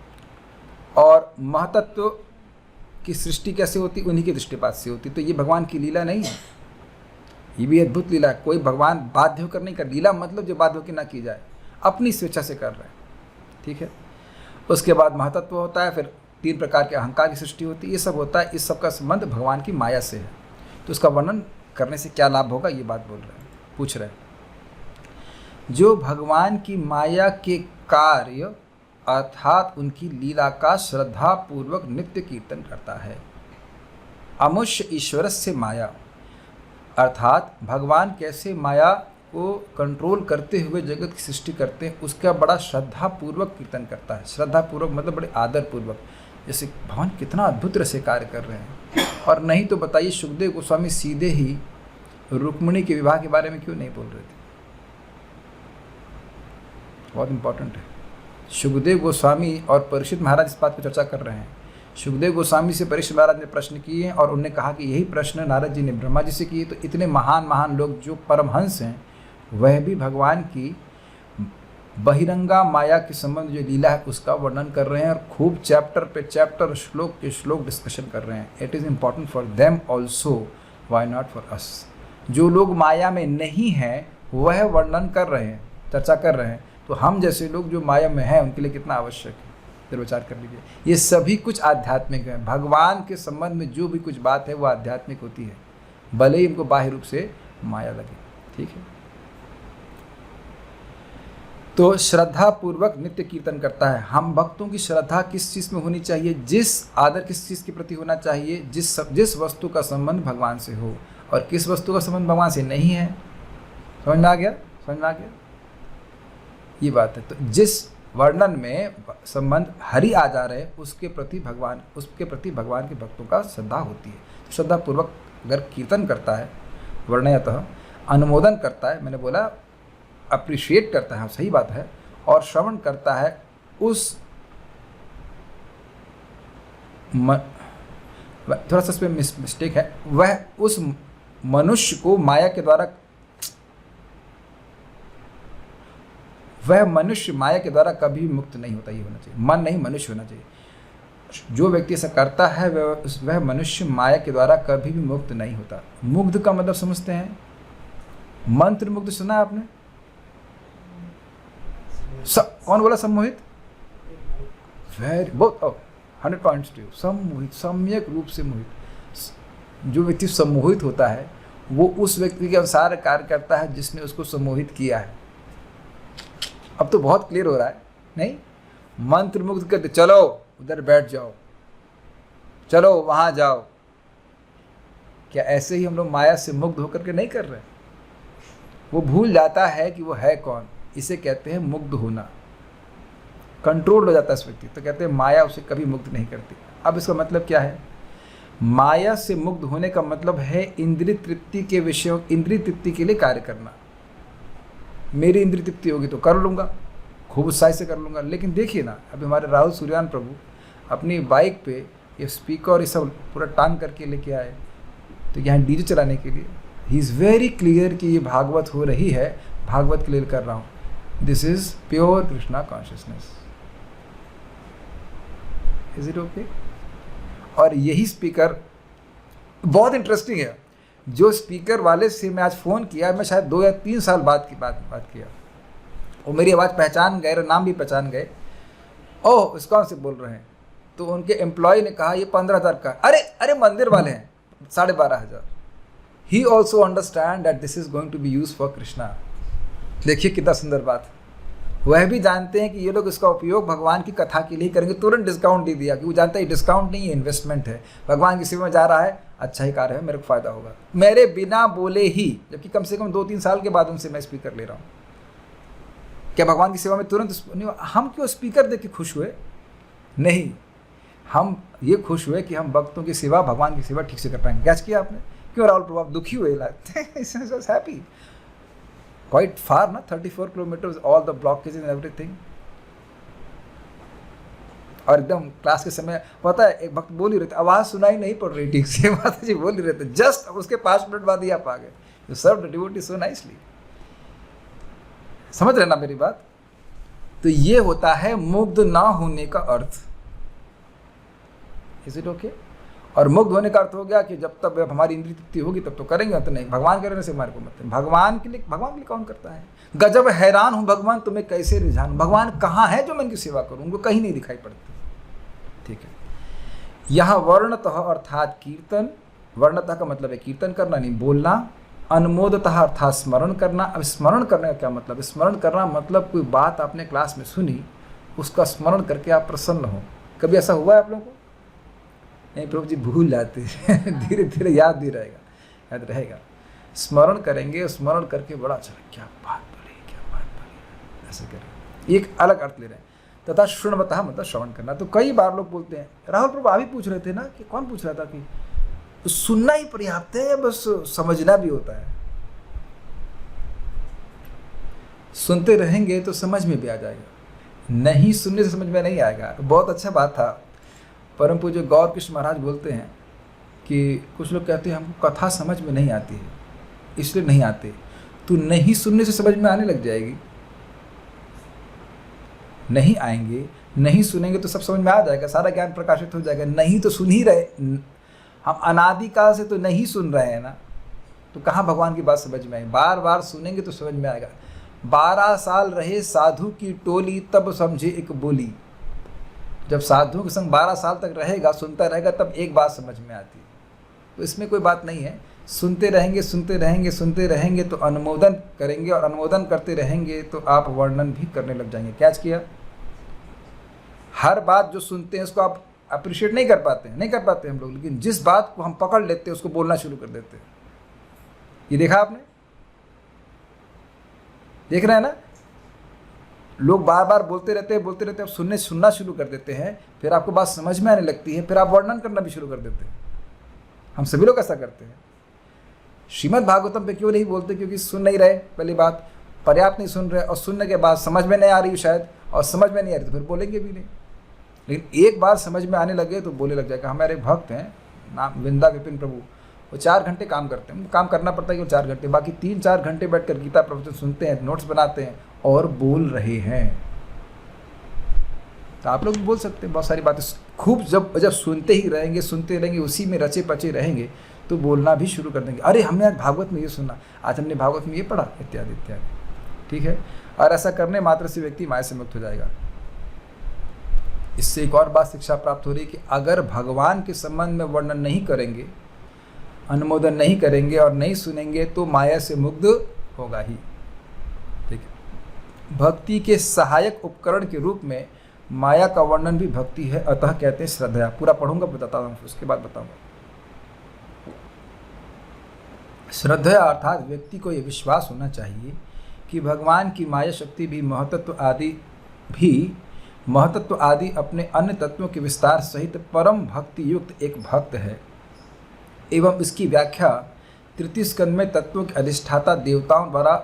और महतत्व की सृष्टि कैसे होती, उन्हीं के दृष्टिपात से होती। तो ये भगवान की लीला नहीं है, ये भी अद्भुत लीला है। कोई भगवान बाध्य होकर नहीं कर, लीला मतलब जो बाध्य होकर ना की जाए, अपनी स्वेच्छा से कर रहे हैं, ठीक है। उसके बाद महतत्व होता है, फिर 3 प्रकार के अहंकार की सृष्टि होती है, ये सब होता है। इस सब का संबंध भगवान की माया से है। तो उसका वर्णन करने से क्या लाभ होगा, ये बात बोल रहे हैं, पूछ रहे हैं। जो भगवान की माया के कार्य अर्थात उनकी लीला का श्रद्धा पूर्वक नित्य कीर्तन करता है। अमुष्य ईश्वर से माया, अर्थात भगवान कैसे माया को कंट्रोल करते हुए जगत की सृष्टि करते हैं, उसका बड़ा श्रद्धा पूर्वक कीर्तन करता है। श्रद्धा पूर्वक मतलब बड़े आदर पूर्वक, जैसे भगवान कितना अद्भुत तरह से कार्य कर रहे हैं। और नहीं तो बताइए, सुखदेव गोस्वामी सीधे ही रुक्मिणी के विवाह के बारे में क्यों नहीं बोल रहे थे? बहुत इंपॉर्टेंट है। सुखदेव गोस्वामी और परीक्षित महाराज इस बात पर चर्चा कर रहे हैं। सुखदेव गोस्वामी से परीक्षित महाराज ने प्रश्न किए और उन्होंने कहा कि यही प्रश्न नारद जी ने ब्रह्मा जी से किए। तो इतने महान महान लोग जो परमहंस हैं, वह भी भगवान की बहिरंगा माया के संबंध जो लीला है उसका वर्णन कर रहे हैं और खूब चैप्टर पे चैप्टर, श्लोक के श्लोक डिस्कशन कर रहे हैं। It is important for them also, why not for us. जो लोग माया में नहीं हैं वह वर्णन कर रहे हैं, चर्चा कर रहे हैं, तो हम जैसे लोग जो माया में हैं उनके लिए कितना आवश्यक है, फिर विचार कर लीजिए। ये सभी कुछ आध्यात्मिक है। भगवान के संबंध में जो भी कुछ बात है वो आध्यात्मिक होती है, भले ही इनको बाह्य रूप से माया लगे, ठीक है। तो श्रद्धा पूर्वक नित्य कीर्तन करता है। हम भक्तों की श्रद्धा किस चीज़ में होनी चाहिए, जिस आदर किस चीज़ के प्रति होना चाहिए, जिस वस्तु का संबंध भगवान से हो, और किस वस्तु का संबंध भगवान से नहीं है। समझ में आ गया? समझ में आ गया? ये बात है। तो जिस वर्णन में संबंध हरि आ जा रहे उसके प्रति भगवान के भक्तों का श्रद्धा होती है। तो श्रद्धा पूर्वक अगर कीर्तन करता है, वर्णयतः अनुमोदन करता है, मैंने बोला अप्रिशिएट करता है, सही बात है, और श्रवण करता है उस थोड़ा सा इसमें मिस्टेक है, वह उस मनुष्य को माया के द्वारा, वह मनुष्य माया के द्वारा कभी मुक्त नहीं होता। ये होना चाहिए, मन नहीं मनुष्य होना चाहिए। जो व्यक्ति ऐसा करता है वह मनुष्य माया के द्वारा कभी भी मुक्त नहीं होता। मुग्ध का मतलब समझते हैं? मंत्र मुग्ध सुना है आपने? कौन बोला? सम्मोहित। वेरी बहुत 100 पॉइंट्स टू। सम्मोहित, सम्यक रूप से मोहित। जो व्यक्ति सम्मोहित होता है वो उस व्यक्ति के अनुसार कार्य करता है जिसने उसको सम्मोहित किया है। अब तो बहुत क्लियर हो रहा है नहीं? मंत्र मुग्ध करते, चलो उधर बैठ जाओ, चलो वहां जाओ। क्या ऐसे ही हम लोग माया से मुग्ध होकर के नहीं कर रहे? वो भूल जाता है कि वो है कौन। इसे कहते हैं मुग्ध होना। कंट्रोल हो जाता है इस व्यक्ति, तो कहते हैं माया उसे कभी मुक्त नहीं करती। अब इसका मतलब क्या है? माया से मुक्त होने का मतलब है इंद्रिय तृप्ति के विषयों, इंद्रिय तृप्ति के लिए कार्य करना। मेरी इंद्रिय तृप्ति होगी तो कर लूँगा, खूब उत्साह से कर लूँगा। लेकिन देखिए ना, अभी हमारे राहुल सूर्यान प्रभु अपनी बाइक पे ये स्पीकर और ये सब पूरा टांग करके लेके आए, तो यहाँ डीजे चलाने के लिए। ही इज़ वेरी क्लियर कि ये भागवत हो रही है, भागवत के लिए कर रहा हूँ। This is pure Krishna consciousness. Is it okay? और यही स्पीकर बहुत इंटरेस्टिंग है। जो स्पीकर वाले से मैं आज फ़ोन किया, मैं शायद 2 या 3 साल बाद की बात किया, वो मेरी आवाज़ पहचान गए और नाम भी पहचान गए। ओह, इस कौन से बोल रहे हैं? तो उनके एम्प्लॉय ने कहा ये 15,000 का। अरे मंदिर वाले हैं, 12,500। He also understand that this is going to be use for Krishna. देखिए कितना सुंदर बात। वह भी जानते हैं कि ये लोग इसका उपयोग भगवान की कथा के लिए करेंगे। तुरंत डिस्काउंट दे दिया कि वो जानता है डिस्काउंट नहीं है, इन्वेस्टमेंट है। भगवान की सेवा में जा रहा है, अच्छा ही कार्य है, मेरे को फ़ायदा होगा, मेरे बिना बोले ही। जबकि कम से कम 2-3 साल के बाद उनसे मैं स्पीकर ले रहा हूँ। क्या भगवान की सेवा में तुरंत हम क्यों स्पीकर देख के खुश हुए? नहीं, हम ये खुश हुए कि हम भक्तों की सेवा, भगवान की सेवा ठीक से कर पाएंगे। कैच किया आपने? क्यों राहुल प्रभु दुखी हुए? लगते हैं हैप्पी। क्वाइट फार ना, 34 kilometre, all the blockage and everything. और एकदम क्लास के समय पता है एक भक्त बोल ही रहे थे, आवाज़ सुनाई नहीं पड़ रही ठीक से, माता जी बोल ही रहे थे, जस्ट उसके 5 मिनट बाद ही आप आ गए। You serve the devotee so nicely. समझ रहे ना मेरी बात? तो ये होता है मुग्ध ना होने का अर्थ। Is it okay? और मुग्ध होने का अर्थ हो गया कि जब तक हमारी इंद्रिय तृप्ति होगी तब तो करेंगे, तो नहीं। भगवान करने से हमारे को मतलब, भगवान के लिए कौन करता है? गजब हैरान हूं भगवान तुम्हें कैसे रिझान, भगवान कहाँ है जो मैं इनकी सेवा करूं, उनको कहीं नहीं दिखाई पड़ती। ठीक है, यहाँ वर्णतः अर्थात कीर्तन, वर्णतः का मतलब है कीर्तन करना, नहीं बोलना। अनुमोदतः अर्थात स्मरण करना। अब स्मरण करने का क्या मतलब? स्मरण करना मतलब कोई बात आपने क्लास में सुनी, उसका स्मरण करके आप प्रसन्न हो। कभी ऐसा हुआ है आप लोगों को? नहीं प्रभु जी, भूल जाते हैं धीरे धीरे याद भी रहेगा, याद रहेगा। स्मरण करेंगे, स्मरण करके बड़ा अच्छा, क्या बात बोली, ऐसे करें। एक अलग अर्थ ले रहे हैं। तथा श्रृणवतः मतलब श्रवण करना। तो कई बार लोग बोलते हैं, राहुल प्रभु आप ही पूछ रहे थे ना, कि कौन पूछ रहा था कि सुनना ही पर्याप्त है, बस समझना भी होता है? सुनते रहेंगे तो समझ में भी आ जाएगा, नहीं सुनने से समझ में नहीं आएगा। बहुत अच्छा बात था, परम पूज्य गौर कृष्ण महाराज बोलते हैं कि कुछ लोग कहते हैं हमको कथा समझ में नहीं आती है, इसलिए नहीं आते। तो नहीं सुनने से समझ में आने लग जाएगी। नहीं आएंगे, नहीं सुनेंगे तो सब समझ में आ जाएगा, सारा ज्ञान प्रकाशित हो जाएगा। नहीं तो सुन ही रहे, हम अनादिकाल से तो नहीं सुन रहे हैं ना, तो कहाँ भगवान की बात समझ में आएगी? बार बार सुनेंगे तो समझ में आएगा। 12 साल रहे साधु की टोली, तब समझे एक बोली। जब साधुओं के संग 12 साल तक रहेगा, सुनता रहेगा, तब एक बात समझ में आती है। तो इसमें कोई बात नहीं है, सुनते रहेंगे सुनते रहेंगे सुनते रहेंगे तो अनुमोदन करेंगे, और अनुमोदन करते रहेंगे तो आप वर्णन भी करने लग जाएंगे। कैच किया? हर बात जो सुनते हैं उसको आप अप्रिशिएट नहीं कर पाते हम लोग, लेकिन जिस बात को हम पकड़ लेते हैं उसको बोलना शुरू कर देते हैं। ये देखा आपने? देख रहे हैं ना, लोग बार बार बोलते रहते हैं, अब सुनना शुरू कर देते हैं, फिर आपको बात समझ में आने लगती है, फिर आप वर्णन करना भी शुरू कर देते हैं। हम सभी लोग ऐसा करते हैं। श्रीमद् भागवतम पे क्यों नहीं बोलते? क्योंकि सुन नहीं रहे, पहली बात, पर्याप्त नहीं सुन रहे, और सुनने के बाद समझ में नहीं आ रही शायद, और समझ में नहीं आ रही तो फिर बोलेंगे भी नहीं। लेकिन एक बार समझ में आने लगे तो बोले लग जाएगा। हमारे भक्त हैं, नाम वृंदा विपिन प्रभु, वो 4 घंटे काम करते हैं, काम करना पड़ता है कि वो 4 घंटे, बाकी 3-4 घंटे बैठकर गीता प्रवचन सुनते हैं, नोट्स बनाते हैं और बोल रहे हैं। तो आप लोग भी बोल सकते हैं बहुत सारी बातें खूब। जब सुनते ही रहेंगे, उसी में रचे पचे रहेंगे, तो बोलना भी शुरू कर देंगे। अरे हमने आज भागवत में ये सुना, आज हमने भागवत में ये पढ़ा, इत्यादि इत्यादि। ठीक है, और ऐसा करने मात्र से व्यक्ति माया से मुक्त हो जाएगा। इससे एक और बात शिक्षा प्राप्त हो रही है कि अगर भगवान के संबंध में वर्णन नहीं करेंगे, अनुमोदन नहीं करेंगे और नहीं सुनेंगे, तो माया से मुक्त होगा ही। ठीक है, भक्ति के सहायक उपकरण के रूप में माया का वर्णन भी भक्ति है, अतः कहते हैं श्रद्धा। पूरा पढ़ूंगा, बताता हूँ, उसके बाद बताऊंगा। श्रद्धा अर्थात व्यक्ति को यह विश्वास होना चाहिए कि भगवान की माया शक्ति भी महतत्व आदि अपने अन्य तत्वों के विस्तार सहित परम भक्ति युक्त एक भक्त है, एवं इसकी व्याख्या 33 स्कंद में तत्वों के अधिष्ठाता देवताओं द्वारा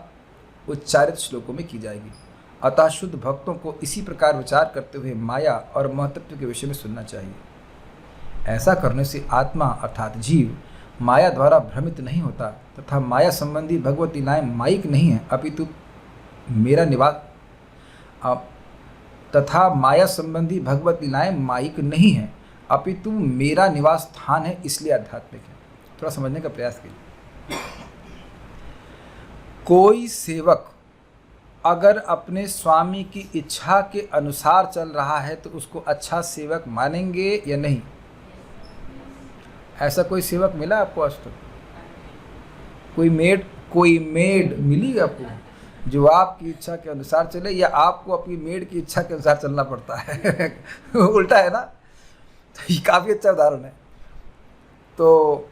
उच्चारित श्लोकों में की जाएगी। अतः शुद्ध भक्तों को इसी प्रकार विचार करते हुए माया और महतत्व के विषय में सुनना चाहिए। ऐसा करने से आत्मा अर्थात जीव माया द्वारा भ्रमित नहीं होता, तथा माया संबंधी भगवत लीलाएं मायिक नहीं है, अपितु मेरा निवास तथा माया संबंधी भगवत लीलाएं मायिक नहीं है, अपितु मेरा निवास स्थान है, इसलिए आध्यात्मिक है। थोड़ा समझने का प्रयास कीजिए। कोई सेवक अगर अपने स्वामी की इच्छा के अनुसार चल रहा है तो उसको अच्छा सेवक मानेंगे या नहीं? ऐसा कोई सेवक मिला आपको आज तक? कोई मेड मिली आपको जो आपकी इच्छा के अनुसार चले, या आपको अपनी मेड की इच्छा के अनुसार चलना पड़ता है? उल्टा है ना। तो ये काफ़ी अच्छा उदाहरण है। तो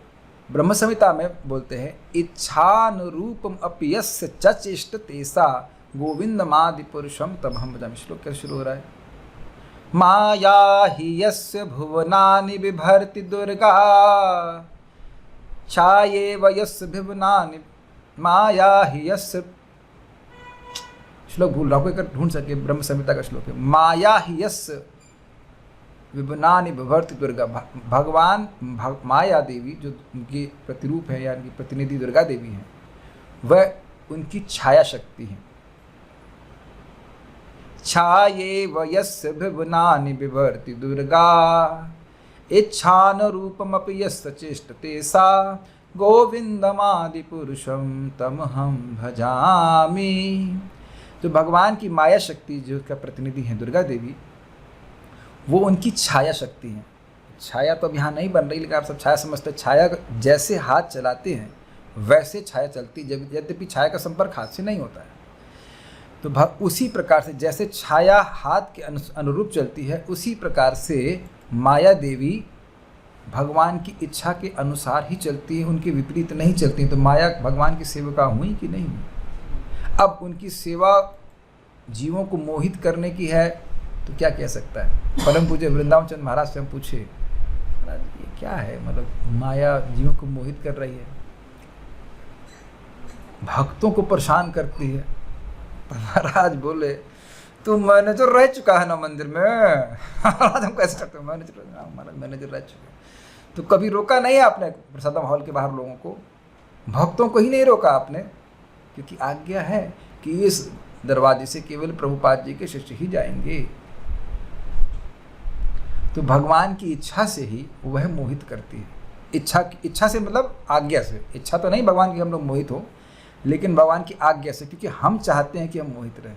ब्रह्म संहिता में बोलते हैं, इच्छानुरूपम अपि यस्य चेष्ट तेसा गोविंदमादि पुरुषम तब हम भजामि। श्लोक कैसे शुरू हो रहा है? माया हि यस्य भुवनानि बिभर्ति दुर्गा छाये वयस्य भुवनानि, माया हि यस्य श्लोक भूल रहा हूँ, कोई ढूंढ सके, ब्रह्म संहिता का श्लोक है। माया ही यस्य विबनानि बिभर्ति दुर्गा, भगवान माया देवी जो उनकी प्रतिरूप है या उनकी प्रतिनिधि दुर्गा देवी है, वह उनकी छाया शक्ति है। छाये वयस्य विबनानि बिभर्ति दुर्गा, इच्छान रूपमपि यस्य चेष्टते सा, गोविंदमादि पुरुषम तमहम भजामि। तो भगवान की माया शक्ति जो उसका प्रतिनिधि है दुर्गा देवी, वो उनकी छाया शक्ति है। छाया तो अब यहाँ नहीं बन रही, लेकिन आप सब छाया समझते हैं। छाया जैसे हाथ चलाते हैं वैसे छाया चलती, जब यद्यपि छाया का संपर्क हाथ से नहीं होता है। तो उसी प्रकार से जैसे छाया हाथ के अनुरूप चलती है, उसी प्रकार से माया देवी भगवान की इच्छा के अनुसार ही चलती है, उनके विपरीत नहीं चलती। तो माया भगवान की सेविका हुई कि नहीं हुई? अब उनकी सेवा जीवों को मोहित करने की है तो क्या कह सकता है। परम पूज्य वृंदावन चंद्र महाराज से हम पूछे, महाराज ये क्या है, मतलब माया जीवों को मोहित कर रही है, भक्तों को परेशान करती है। तो महाराज बोले, तू मैनेजर रह चुका है ना मंदिर में। महाराज हम कैसे करते हैं, मैनेजर रह चुके। तो कभी रोका नहीं है आपने प्रसादम हॉल के बाहर लोगों को, भक्तों को ही नहीं रोका आपने, क्योंकि आज्ञा है कि इस दरवाजे से केवल प्रभुपाद जी के शिष्य ही जाएंगे। तो भगवान की इच्छा से ही वह मोहित करती है। इच्छा से मतलब आज्ञा से। इच्छा तो नहीं भगवान की हम लोग मोहित हो, लेकिन भगवान की आज्ञा से, क्योंकि हम चाहते हैं कि हम मोहित रहें।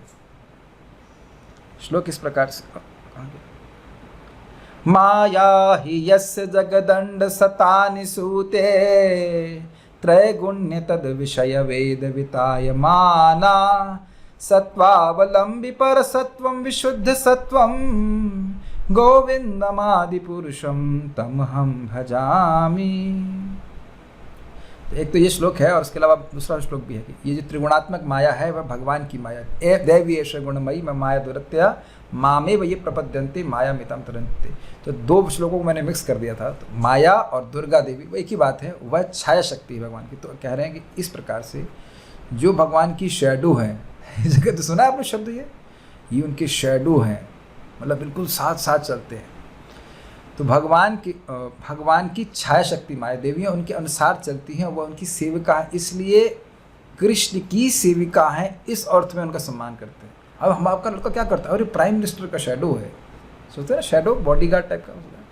श्लोक इस प्रकार से, माया हि यस्य जगदंड सतानि सूते, त्रैगुण्य तद विषय वेद विताय माना, सत्वावलंबी पर सत्वं विशुद्ध सत्वं, गोविंदमादि पुरुषम तमहम भजामि। तो एक तो ये श्लोक है, और उसके अलावा दूसरा श्लोक भी है कि ये जो त्रिगुणात्मक माया है वह भगवान की माया। दैवी एष गुणमयी मैं माया दुरत्या मामे व ये प्रपद्यन्ते माया मितम तरन्ते। तो दो श्लोकों को मैंने मिक्स कर दिया था। तो माया और दुर्गा देवी वो एक ही बात है, वह छाया शक्ति है भगवान की। तो कह रहे हैं कि इस प्रकार से जो भगवान की शैडो है, जगह तो सुना आपने शब्द, ये उनके शैडो हैं, मतलब बिल्कुल साथ साथ चलते हैं। तो भगवान की छाया शक्ति माया देवी है, उनके अनुसार चलती हैं, वह उनकी सेविका है, इसलिए कृष्ण की सेविका है, इस अर्थ में उनका सम्मान करते हैं। अब हम आपका लड़का क्या करता है, अरे प्राइम मिनिस्टर का शैडो है, सोचते हैं ना, शैडो बॉडीगार्ड टाइप का होता है।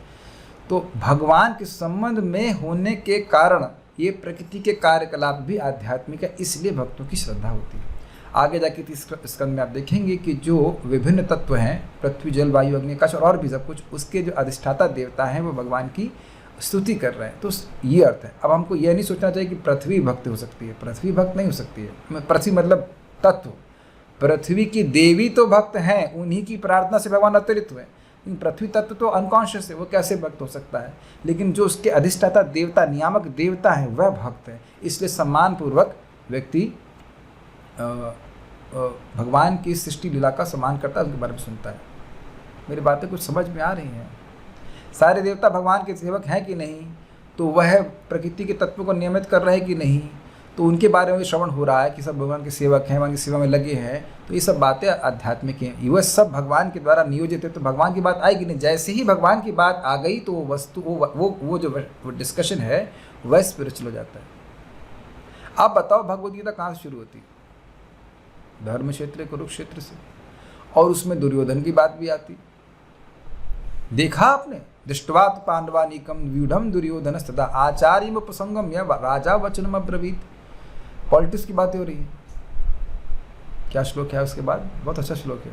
तो भगवान के संबंध में होने के कारण ये प्रकृति के कार्यकलाप भी आध्यात्मिक है, इसलिए भक्तों की श्रद्धा होती है। आगे जाके तीसरे स्कंद में आप देखेंगे कि जो विभिन्न तत्व हैं, पृथ्वी जल वायु अग्नि आकाश और भी सब कुछ, उसके जो अधिष्ठाता देवता हैं वो भगवान की स्तुति कर रहे हैं। तो ये अर्थ है। अब हमको यह नहीं सोचना चाहिए कि पृथ्वी भक्त हो सकती है, पृथ्वी भक्त नहीं हो सकती है। पृथ्वी मतलब तत्व, पृथ्वी की देवी तो भक्त हैं, उन्हीं की प्रार्थना से भगवान अतिरिक्त हुए। पृथ्वी तत्व तो अनकॉन्शियस है, वो कैसे भक्त हो सकता है। लेकिन जो उसके अधिष्ठाता देवता, नियामक देवता है, वह भक्त है। इसलिए सम्मानपूर्वक व्यक्ति भगवान की सृष्टि लीला का सम्मान करता है, उनके बारे में सुनता है। मेरी बातें कुछ समझ में आ रही हैं। सारे देवता भगवान के सेवक हैं कि नहीं, तो वह प्रकृति के तत्वों को नियमित कर रहे हैं कि नहीं, तो उनके बारे में श्रवण हो रहा है कि सब भगवान के सेवक हैं, भगवान की सेवा में लगे हैं। तो ये सब बातें आध्यात्मिक हैं, वह सब भगवान के द्वारा नियोजित है। तो भगवान की बात आएगी नहीं, जैसे ही भगवान की बात आ गई तो वो वस्तु वो जो डिस्कशन है वह स्पिरिचुअल हो जाता है। आप बताओ भगवद गीता कहाँ से शुरू होती है? धर्म क्षेत्र कुरुक्षेत्र से, और उसमें दुर्योधन की बात भी आती। देखा आपने, दृष्टवात पांडवानीकम व्यूढ़ दुर्योधन सदा आचार्य प्रसंगम या राजा वचनम अब्रवीत। पॉलिटिक्स की बातें हो रही है। क्या श्लोक है उसके बाद? बहुत अच्छा श्लोक है।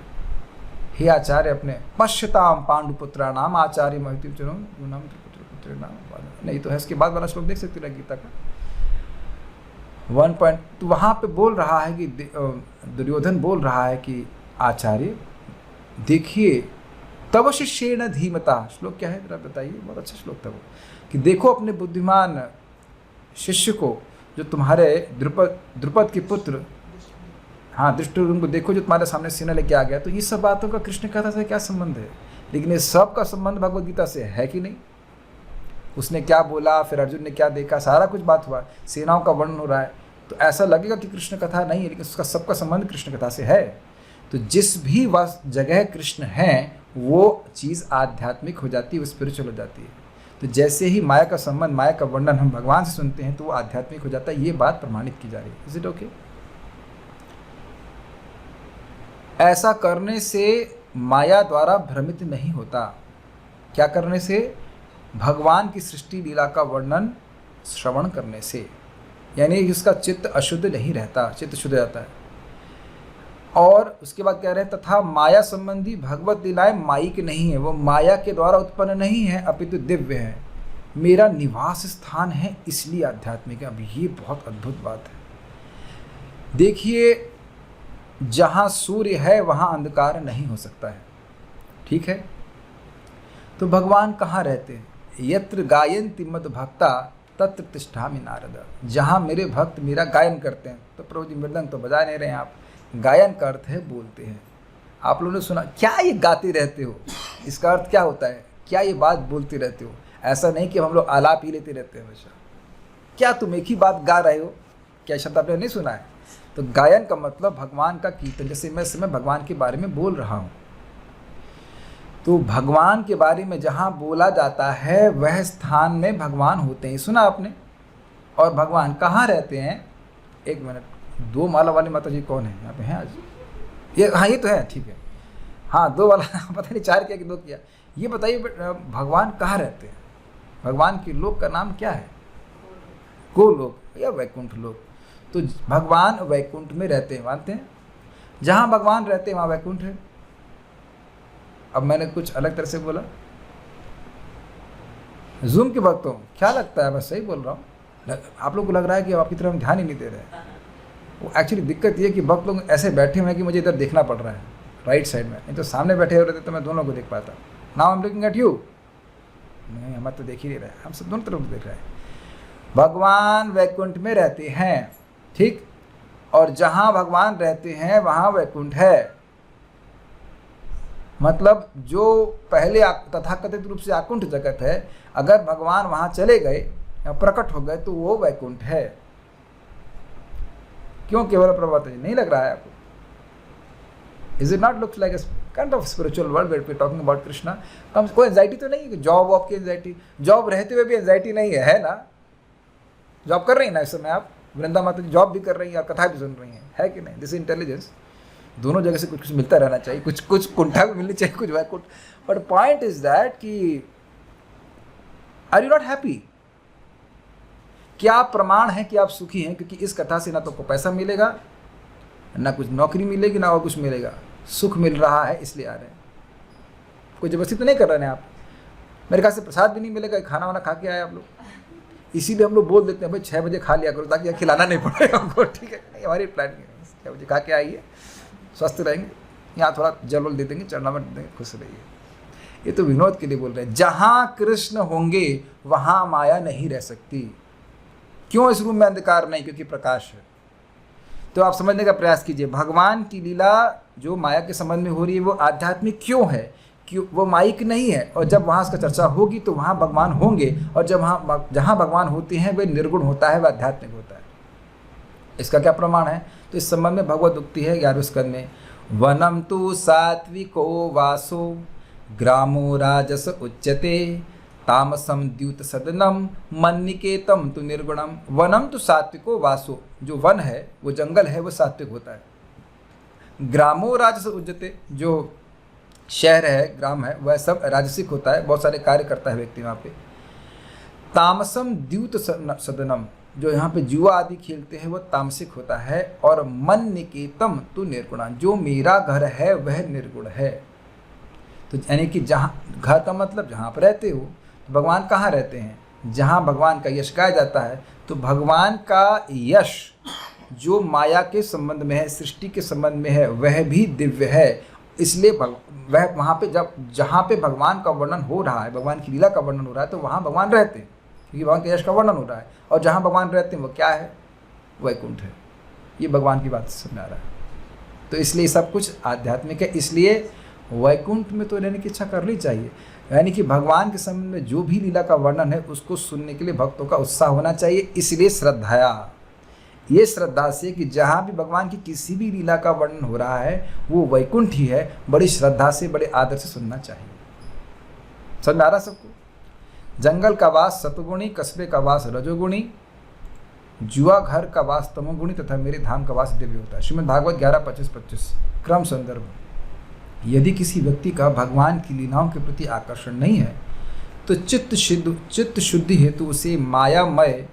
हे आचार्य अपने पश्यताम पांडुपुत्रा नाम आचार्य महति पुत्र नाम, नहीं तो है इसके बाद वाला श्लोक देख सकते हैं गीता का 1 पॉइंट। तो वहाँ पे बोल रहा है कि दुर्योधन बोल रहा है कि आचार्य देखिए तब शिष्येण धीमता। श्लोक क्या है जरा बताइए, बहुत अच्छा श्लोक था वो, कि देखो अपने बुद्धिमान शिष्य को, जो तुम्हारे द्रुपद के पुत्र, हाँ दृष्टि को देखो, जो तुम्हारे सामने सेना लेके आ गया। तो ये सब बातों का कृष्ण कथा से क्या संबंध है? लेकिन ये सब का संबंध भगवद गीता से है कि नहीं? उसने क्या बोला, फिर अर्जुन ने क्या देखा, सारा कुछ बात हुआ, सेनाओं का वर्णन हो रहा है। तो ऐसा लगेगा कि कृष्ण कथा नहीं है, लेकिन उसका सबका संबंध कृष्ण कथा से है। तो जिस भी जगह कृष्ण हैं वो चीज़ आध्यात्मिक हो जाती है, वो स्पिरिचुअल हो जाती है। तो जैसे ही माया का संबंध, माया का वर्णन हम भगवान से सुनते हैं तो वो आध्यात्मिक हो जाता है। ये बात प्रमाणित की जा रही है। Is it okay? ऐसा करने से माया द्वारा भ्रमित नहीं होता। क्या करने से? भगवान की सृष्टि लीला का वर्णन श्रवण करने से, यानी उसका चित्त अशुद्ध नहीं रहता, चित्त शुद्ध रहता है। और उसके बाद कह रहे हैं तथा माया संबंधी भगवत लीलाएं मायिक नहीं है, वो माया के द्वारा उत्पन्न नहीं है अपितु दिव्य है। मेरा निवास स्थान है इसलिए आध्यात्मिक है। अब ये बहुत अद्भुत बात है। देखिए, जहाँ सूर्य है वहाँ अंधकार नहीं हो सकता है, ठीक है? तो भगवान कहाँ रहते हैं? यत्र गायन्ति मद भक्ता तत्र तिष्ठामि नारद। जहाँ मेरे भक्त मेरा गायन करते हैं, तो प्रभु जी मृदंग तो बजा नहीं रहे हैं आप, गायन का अर्थ है बोलते हैं। आप लोगों ने सुना क्या ये गाते रहते हो? इसका अर्थ क्या होता है? क्या ये बात बोलते रहते हो? ऐसा नहीं कि हम लोग आलाप ही लेते रहते हैं हमेशा। क्या तुम एक ही बात गा रहे हो? क्या शब्द आपने नहीं सुना है? तो गायन का मतलब भगवान का कीर्तन। जैसे मैं इस समय भगवान के बारे में बोल रहा हूँ, तो भगवान के बारे में जहाँ बोला जाता है वह स्थान में भगवान होते हैं। सुना आपने? और भगवान कहाँ रहते हैं? एक मिनट, दो माला वाली माता जी कौन है यहाँ पे? हैं आज? ये हाँ, ये तो है, ठीक है। हाँ, दो वाला पता नहीं चार किया कि दो किया। ये बताइए भगवान कहाँ रहते हैं? भगवान के लोक का नाम क्या है? गोलोक या वैकुंठ लोक। तो भगवान वैकुंठ में रहते हैं, मानते हैं? जहाँ भगवान रहते हैं वहाँ वैकुंठ है। अब मैंने कुछ अलग तरह से बोला। जूम के भक्तों, क्या लगता है मैं सही बोल रहा हूँ? आप लोग को लग रहा है कि आपकी तरफ हम ध्यान ही नहीं दे रहे हैं। वो एक्चुअली दिक्कत ये है कि भक्त लोग ऐसे बैठे हुए हैं कि मुझे इधर देखना पड़ रहा है, राइट साइड में। नहीं तो सामने बैठे हुए रहते तो मैं दोनों को देख पाता। Now I am looking at you. नहीं, हम तो देख ही नहीं रहे, हम सब दोनों तरफ देख रहे हैं। भगवान वैकुंठ में रहते हैं, ठीक? और जहाँ भगवान रहते हैं वहाँ वैकुंठ है। मतलब जो पहले तथाकथित रूप से आकुंठ जगत है, अगर भगवान वहाँ चले गए या प्रकट हो गए तो वो वैकुंठ है। क्यों केवल प्रभात जी? नहीं लग रहा है आपको? Is it not looks like kind of spiritual world where we talking about Krishna? कम कोई एंजाइटी तो नहीं है कि जॉब वॉब की एंजाइटी? जॉब रहते हुए भी एंजाइटी नहीं है ना? जॉब कर रही है ना इस समय आप? वृंदा माता जी जॉब भी कर रही हैं और कथा भी सुन रही हैं, है कि नहीं? This intelligence. दोनों जगह से कुछ कुछ मिलता रहना चाहिए, कुछ कुछ कुंठा भी मिलनी चाहिए, कुछ Vaikuntha. But point is that कि आर यू नॉट हैप्पी? क्या प्रमाण है कि आप सुखी हैं? क्योंकि इस कथा से ना तो आपको पैसा मिलेगा, ना कुछ नौकरी मिलेगी, ना और कुछ मिलेगा। सुख मिल रहा है इसलिए आ रहे हैं। कोई जबरदस्ती तो नहीं कर रहे हैं आप। मेरे ख्याल से प्रसाद भी नहीं मिलेगा, खाना वाना खा के आए आप लोग। इसीलिए हम लोग बोल देते हैं भाई 6 बजे खा लिया करो ताकि खिलाना नहीं पड़े हमको, ठीक है? नहीं, हमारी प्लानिंग है 6 बजे खा के आइए, स्वस्थ रहेंगे। यहाँ थोड़ा जल वल दे देंगे, चरणामृत दे देंगे, खुश रहिए। ये तो विनोद के लिए बोल रहे हैं। जहाँ कृष्ण होंगे वहाँ माया नहीं रह सकती। क्यों इस रूम में अंधकार नहीं? क्योंकि प्रकाश है। तो आप समझने का प्रयास कीजिए, भगवान की लीला जो माया के संबंध में हो रही है वो आध्यात्मिक क्यों है? क्यों? वो माइक नहीं है। और जब वहाँ उसका चर्चा होगी तो वहाँ भगवान होंगे, और जब वहाँ जहाँ भगवान होते हैं वे निर्गुण होता है, वह आध्यात्मिक होता है। इसका क्या प्रमाण है? तो इस संबंध में भगवत उक्ति है 11वें स्कंद में, वनम तु सात्विको वासो ग्रामो राजस उच्यते तामसम द्यूत सदनम मन्निकेतम तु निर्गुणम। वनम तु सात्विको वासो, जो वन है, वो जंगल है, वो सात्विक होता है। ग्रामो राजस उच्यते, जो शहर है, ग्राम है, वह सब राजसिक होता है, बहुत सारे कार्य करता है व्यक्ति वहाँ पे। तामसम द्यूत सदनम, जो यहाँ पे जुआ आदि खेलते हैं वो तामसिक होता है। और मन निकेतम तु निर्गुणा, जो मेरा घर है वह निर्गुण है। तो यानी कि जहाँ, घर का मतलब जहाँ पर रहते हो। तो भगवान कहाँ रहते हैं? जहाँ भगवान का यश गाया जाता है। तो भगवान का यश जो माया के संबंध में है, सृष्टि के संबंध में है, वह भी दिव्य है। इसलिए वह वहाँ पे जहाँ पे भगवान का वर्णन हो रहा है, भगवान की लीला का वर्णन हो रहा है, तो वहाँ भगवान रहते हैं, क्योंकि भगवान के यश का वर्णन हो रहा है। और जहाँ भगवान रहते हैं वो क्या है? वैकुंठ है। ये भगवान की बात समझ आ रहा है। तो इसलिए सब कुछ आध्यात्मिक है। इसलिए वैकुंठ में तो रहने की इच्छा करनी चाहिए। यानी कि भगवान के संबंध में जो भी लीला का वर्णन है उसको सुनने के लिए भक्तों का उत्साह होना चाहिए। इसलिए श्रद्धाया, ये श्रद्धा से कि जहाँ भी भगवान की किसी भी लीला का वर्णन हो रहा है वो वैकुंठ ही है, बड़ी श्रद्धा से, बड़े आदर से सुनना चाहिए। समझ में आ रहा सबको? जंगल का वास सतुगुणी, कस्बे का वास रजोगुणी, जुआ घर का वास तमोगुणी तथा मेरे धाम का वास दिव्य होता है। श्रीमद् भागवत 11:25-25 क्रम संदर्भ। यदि किसी व्यक्ति का भगवान की लीलाओं के प्रति आकर्षण नहीं है तो चित्त शुद्धि हेतु उसे मायामय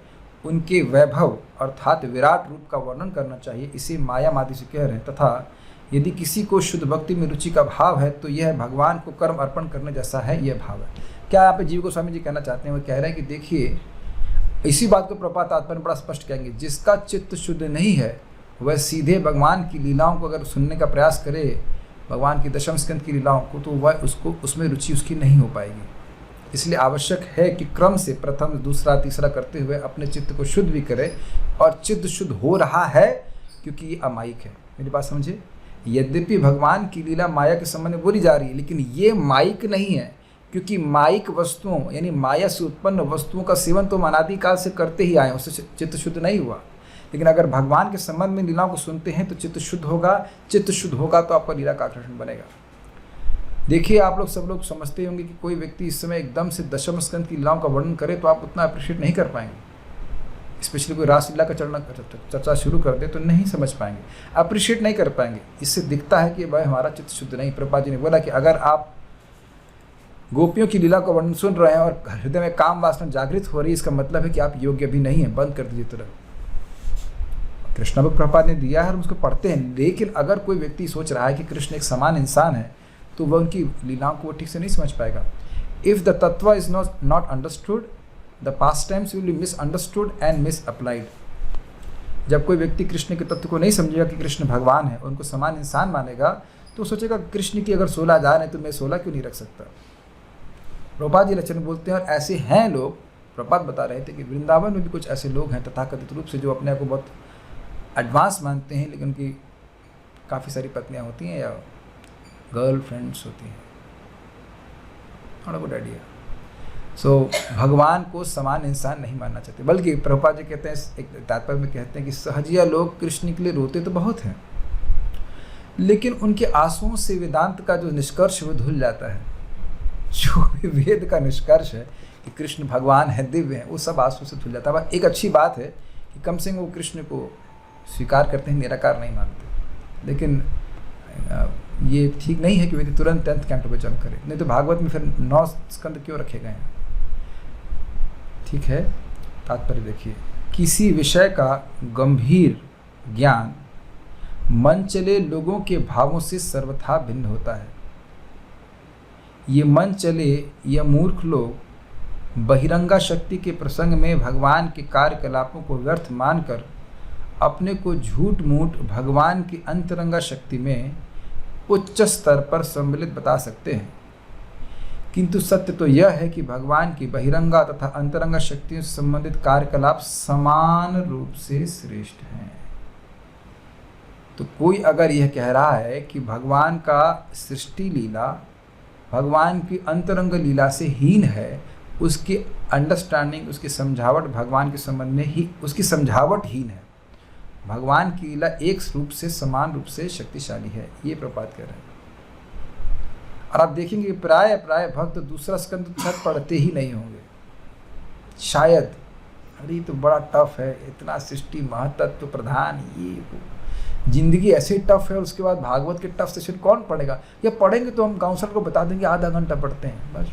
उनके वैभव अर्थात विराट रूप का वर्णन करना चाहिए। इसे माया मादि से कह रहे हैं। तथा यदि किसी को शुद्ध भक्ति में रुचि का भाव है तो यह भगवान को कर्म अर्पण करने जैसा है, यह भाव है। क्या यहाँ पे जीव गोस्वामी जी कहना चाहते हैं? वो कह रहे हैं कि देखिए, इसी बात को प्रभुपाद तात्पर्य बड़ा स्पष्ट कहेंगे, जिसका चित्त शुद्ध नहीं है वह सीधे भगवान की लीलाओं को अगर सुनने का प्रयास करे, भगवान की दशम स्कंद की लीलाओं को, तो वह उसको उसमें रुचि उसकी नहीं हो पाएगी। इसलिए आवश्यक है कि क्रम से प्रथम, दूसरा, तीसरा करते हुए अपने चित्त को शुद्ध भी करे। और चित्त शुद्ध हो रहा है क्योंकि ये अमायिक है। मेरी बात समझे? यद्यपि भगवान की लीला माया के संबंध में बोली जा रही है, लेकिन ये मायिक नहीं है, क्योंकि मायिक वस्तुओं यानी माया से उत्पन्न वस्तुओं का सेवन तो हम अनादिकाल से करते ही आए, उससे चित्त शुद्ध नहीं हुआ। लेकिन अगर भगवान के संबंध में लीलाओं को सुनते हैं तो चित्त शुद्ध होगा। चित्त शुद्ध होगा तो आपका लीला का आकर्षण बनेगा। देखिए, आप लोग सब लोग समझते होंगे कि कोई व्यक्ति इस समय एकदम से दशम स्कंद की लीलाओं का वर्णन करे तो आप उतना अप्रिशिएट नहीं कर पाएंगे। स्पेशली कोई रासलीला का चर्चा शुरू कर दे तो नहीं समझ पाएंगे, अप्रिशिएट नहीं कर पाएंगे। इससे दिखता है कि भाई हमारा चित्त शुद्ध नहीं। प्रभुपाद जी ने बोला कि अगर आप गोपियों की लीला का वर्णन सुन रहे हैं और हृदय में काम वासना जागृत हो रही है, इसका मतलब है कि आप योग्य भी नहीं है, बंद कर दीजिए तुरंत। कृष्ण भक्त प्रभुपाद ने दिया है, हम उसको पढ़ते हैं। लेकिन अगर कोई व्यक्ति सोच रहा है कि कृष्ण एक समान इंसान है तो वह उनकी लीलाओं को ठीक से नहीं समझ पाएगा। इफ द तत्व is not understood, the past times will be misunderstood and misapplied. जब कोई व्यक्ति कृष्ण के तत्व को नहीं समझेगा कि कृष्ण भगवान है, उनको समान इंसान मानेगा, तो सोचेगा कृष्ण की अगर 16,000 है तो मैं 16 क्यों नहीं रख सकता। प्रभुपाद जी लक्षण बोलते हैं, और ऐसे हैं लोग। प्रभुपाद बता रहे थे कि वृंदावन में भी कुछ ऐसे लोग हैं तथाकथित रूप से जो अपने आप को बहुत एडवांस मानते हैं, लेकिन उनकी काफ़ी सारी पत्नियां होती हैं या गर्ल फ्रेंड्स होती हैं। थोड़ा गुड आइडिया। सो भगवान को समान इंसान नहीं मानना चाहते, बल्कि प्रभुपाद जी कहते हैं, एक तात्पर्य में कहते हैं कि सहजिया लोग कृष्ण के लिए रोते तो बहुत हैं, लेकिन उनके आंसुओं से वेदांत का जो निष्कर्ष वो धुल जाता है। जो भी वेद का निष्कर्ष है कि कृष्ण भगवान है, दिव्य है, वो सब आंसू से धुल जाता है। एक अच्छी बात है कि कम से कम वो कृष्ण को स्वीकार करते हैं, निराकार नहीं मानते। लेकिन ये ठीक नहीं है कि व्यक्ति तुरंत 10th कैंटो पे जंप करे, नहीं तो भागवत में फिर 9 स्कंद क्यों रखे गए हैं। ठीक है, तात्पर्य देखिए। किसी विषय का गंभीर ज्ञान मन चले लोगों के भावों से सर्वथा भिन्न होता है। ये मन चले या मूर्ख लोग बहिरंगा शक्ति के प्रसंग में भगवान के कार्यकलापों को व्यर्थ मानकर अपने को झूठ मूठ भगवान की अंतरंगा शक्ति में उच्च स्तर पर सम्मिलित बता सकते हैं, किंतु सत्य तो यह है कि भगवान की बहिरंगा तथा अंतरंगा शक्तियों से संबंधित कार्यकलाप समान रूप से श्रेष्ठ हैं। तो कोई अगर यह कह रहा है कि भगवान का सृष्टि लीला भगवान की अंतरंग लीला से हीन है, उसकी अंडरस्टैंडिंग, उसकी समझावट भगवान के संबंध में ही उसकी समझावट हीन है। भगवान की लीला एक रूप से समान रूप से शक्तिशाली है, ये प्रपात कह रहे हैं। और आप देखेंगे कि प्राय भक्त दूसरा स्कंद तक पढ़ते ही नहीं होंगे शायद। अरे तो बड़ा टफ है, इतना सृष्टि महतत्व प्रधान, ये जिंदगी ऐसे टफ है, उसके बाद भागवत के टफ सेशन कौन पढ़ेगा। या पढ़ेंगे तो हम काउंसलर को बता देंगे आधा घंटा पढ़ते हैं, बस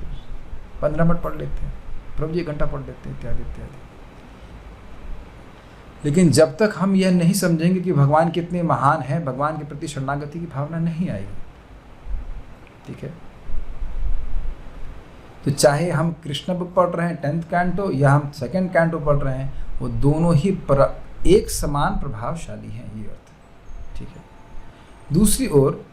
15 मिनट पढ़ लेते हैं, प्रभु जी 1 घंटा पढ़ लेते हैं, इत्यादि इत्यादि। लेकिन जब तक हम यह नहीं समझेंगे कि भगवान कितने महान हैं, भगवान के प्रति शरणागति की भावना नहीं आएगी। ठीक है, तो चाहे हम कृष्ण बुक पढ़ रहे हैं 10th कैंटो या हम 2nd कैंटो पढ़ रहे हैं, वो दोनों ही एक समान प्रभावशाली हैं, ये अर्थ है। ठीक है, दूसरी ओर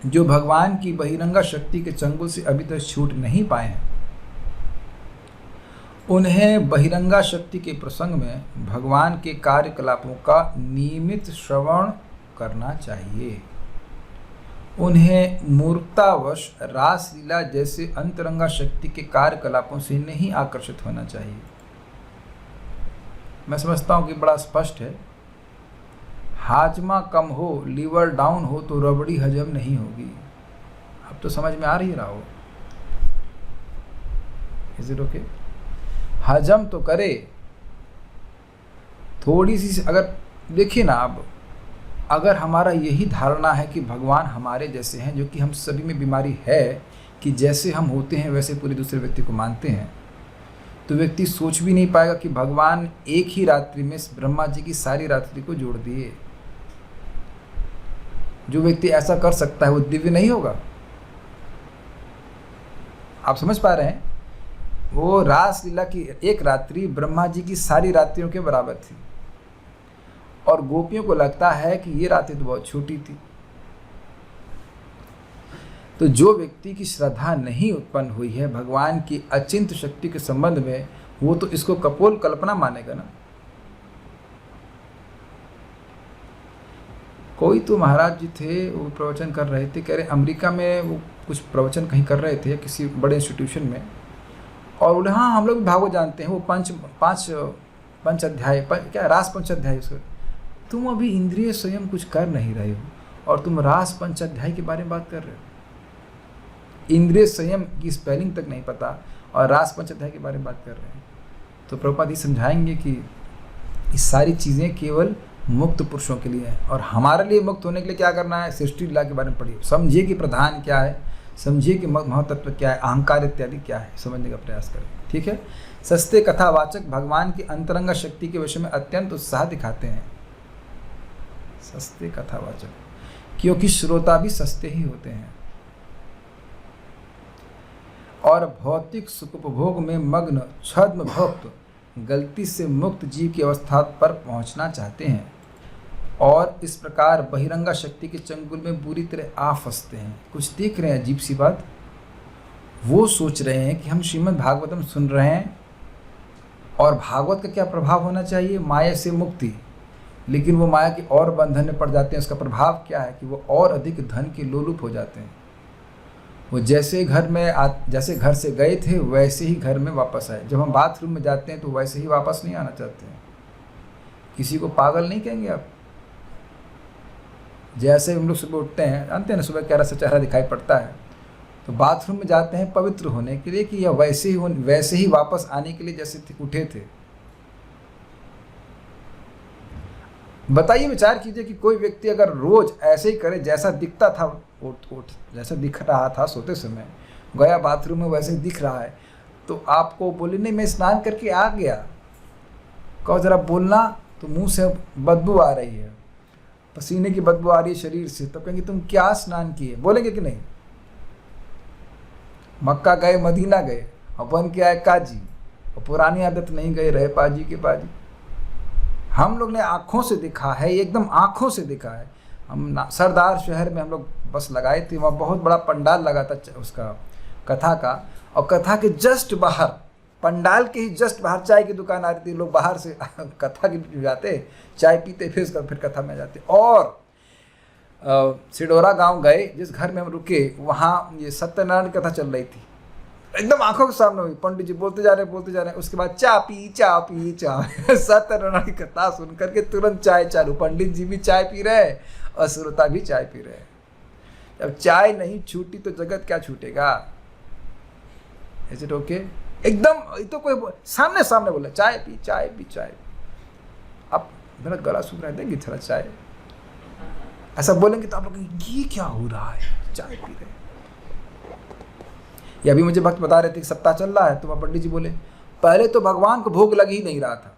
जो भगवान की बहिरंगा शक्ति के चंगुल से अभी तक छूट नहीं पाए हैं, उन्हें बहिरंगा शक्ति के प्रसंग में भगवान के कार्यकलापों का नियमित श्रवण करना चाहिए। उन्हें मूर्खतावश रासलीला जैसे अंतरंगा शक्ति के कार्यकलापों से नहीं आकर्षित होना चाहिए। मैं समझता हूँ कि बड़ा स्पष्ट है। हाजमा कम हो, लीवर डाउन हो तो रबड़ी हजम नहीं होगी। अब तो समझ में आ रही रहा हो। Is it okay? हजम तो करे थोड़ी सी। अगर देखिए ना, अब अगर हमारा यही धारणा है कि भगवान हमारे जैसे हैं, जो कि हम सभी में बीमारी है कि जैसे हम होते हैं वैसे पूरे दूसरे व्यक्ति को मानते हैं, तो व्यक्ति सोच भी नहीं पाएगा कि भगवान एक ही रात्रि में ब्रह्मा जी की सारी रात्रि को जोड़ दिए। जो व्यक्ति ऐसा कर सकता है वो दिव्य नहीं होगा। आप समझ पा रहे हैं? वो रास लीला की एक रात्रि ब्रह्मा जी की सारी रात्रियों के बराबर थी, और गोपियों को लगता है कि ये रात्रि तो बहुत छोटी थी। तो जो व्यक्ति की श्रद्धा नहीं उत्पन्न हुई है भगवान की अचिंत्य शक्ति के संबंध में, वो तो इसको कपोल कल्पना मानेगा ना। कोई तो महाराज जी थे, वो प्रवचन कर रहे थे, कह रहे अमेरिका में वो कुछ प्रवचन कहीं कर रहे थे किसी बड़े इंस्टीट्यूशन में, और बोले हाँ हम लोग भी भागवत जानते हैं, वो पंच अध्याय क्या रास पंच अध्याय। उसको तुम अभी इंद्रिय स्वयं कुछ कर नहीं रहे हो और तुम रास पंच अध्याय के बारे में बात कर रहे हो। इंद्रिय संयम की स्पेलिंग तक नहीं पता और रास पंच अध्याय के बारे में बात कर रहे हैं। तो प्रभुपाद जी समझाएंगे कि ये सारी चीज़ें केवल मुक्त पुरुषों के लिए है, और हमारे लिए मुक्त होने के लिए क्या करना है? सृष्टि लीला के बारे में पढ़िए, समझिए कि प्रधान क्या है, समझिए कि महतत्व क्या है, अहंकार इत्यादि क्या है, समझने का प्रयास करें। ठीक है। सस्ते कथावाचक भगवान की अंतरंग शक्ति के विषय में अत्यंत उत्साह दिखाते हैं। सस्ते कथावाचक, क्योंकि श्रोता भी सस्ते ही होते हैं और भौतिक सुखोपभोग में मग्न छद्म भक्त गलती से मुक्त जीव की अवस्था पर पहुंचना चाहते हैं और इस प्रकार बहिरंगा शक्ति के चंगुल में बुरी तरह आ फंसते हैं। कुछ देख रहे हैं अजीब सी बात, वो सोच रहे हैं कि हम श्रीमद् भागवतम सुन रहे हैं और भागवत का क्या प्रभाव होना चाहिए? माया से मुक्ति। लेकिन वो माया के और बंधन में पड़ जाते हैं। उसका प्रभाव क्या है कि वो और अधिक धन के लोलुप हो जाते हैं। वो जैसे घर से गए थे वैसे ही घर में वापस आए। जब हम बाथरूम में जाते हैं तो वैसे ही वापस नहीं आना चाहते हैं। किसी को पागल नहीं कहेंगे आप। जैसे हम लोग सुबह उठते हैं, जानते हैं ना, सुबह कैसा सा चेहरा दिखाई पड़ता है, तो बाथरूम में जाते हैं पवित्र होने के लिए कि या वैसे ही वापस आने के लिए जैसे उठे थे। बताइए, विचार कीजिए कि कोई व्यक्ति अगर रोज ऐसे ही करे जैसा दिखता था, जैसा दिख रहा था सोते समय, गया बाथरूम में वैसे दिख रहा है, तो आपको बोले नहीं मैं स्नान करके आ गया, कहो जरा बोलना, तो मुंह से बदबू आ रही है, पसीने की बदबू आ रही है शरीर से, तो कहेंगे तुम क्या स्नान किए? बोलेंगे कि नहीं? मक्का गए, मदीना गए, अपन के आए काजी, और पुरानी आदत नहीं गए, रहे पाजी के पाजी। हम लोग ने आँखों से देखा है, एकदम आँखों से देखा है। हम सरदार शहर में हम लोग बस लगाए थे, वहाँ बहुत बड़ा पंडाल लगा था उसका कथा का, और कथा के जस्ट बाहर, पंडाल के ही जस्ट बाहर चाय की दुकान आ रही थी। लोग बाहर से कथा की जाते, चाय पीते, फिर कथा में जाते। और सिडोरा गांव गए, जिस घर में हम रुके वहाँ ये सत्यनारायण की कथा चल रही थी, एकदम आंखों के सामने हुई। पंडित जी बोलते जा रहे हैं। उसके बाद चा पी सत्यनारायण की कथा सुन करके तुरंत चाय चालू। पंडित जी भी चाय पी रहे और श्रोता भी चाय पी रहे। जब चाय नहीं छूटी तो जगत क्या छूटेगा? Is it okay? एकदम तो कोई सामने बोला चाय पी। अब मेरा गला सूख रहा है, देंगे थोड़ा चाय, ऐसा बोलेंगे तो आप लोग ये क्या हो रहा है? चाय पी रहे। ये अभी मुझे भक्त बता रहे थे कि सप्ताह चल रहा है, तो पंडित जी बोले पहले तो भगवान को भोग लग ही नहीं रहा था,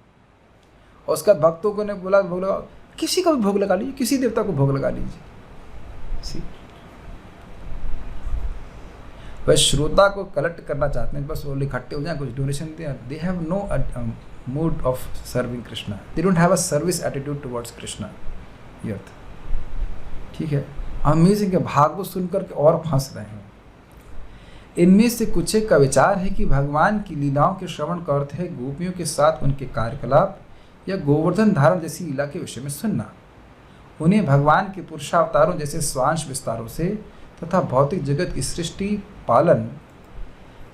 और उसका भक्तों को ने बोला भोग लगा, किसी का भी भोग लगा लीजिए, किसी देवता को भोग लगा लीजिए। वह श्रोता को कलेक्ट करना चाहते हैं, बस वो इकट्ठे हो जाए, कुछ डोनेशन दें। They have no mood of serving Krishna, they don't have a service attitude towards Krishna. यथ ठीक है। अमेजिंग है, भागवत सुनकर के और फंस रहे हैं। इनमें से कुछ एक का विचार है कि भगवान की लीलाओं के श्रवण का अर्थ है गोपियों के साथ उनके कार्यकलाप या गोवर्धन धारण जैसी लीला के विषय में सुनना। उन्हें भगवान के पुरुषावतारों जैसे स्वांश विस्तारों से तथा भौतिक जगत की सृष्टि, पालन,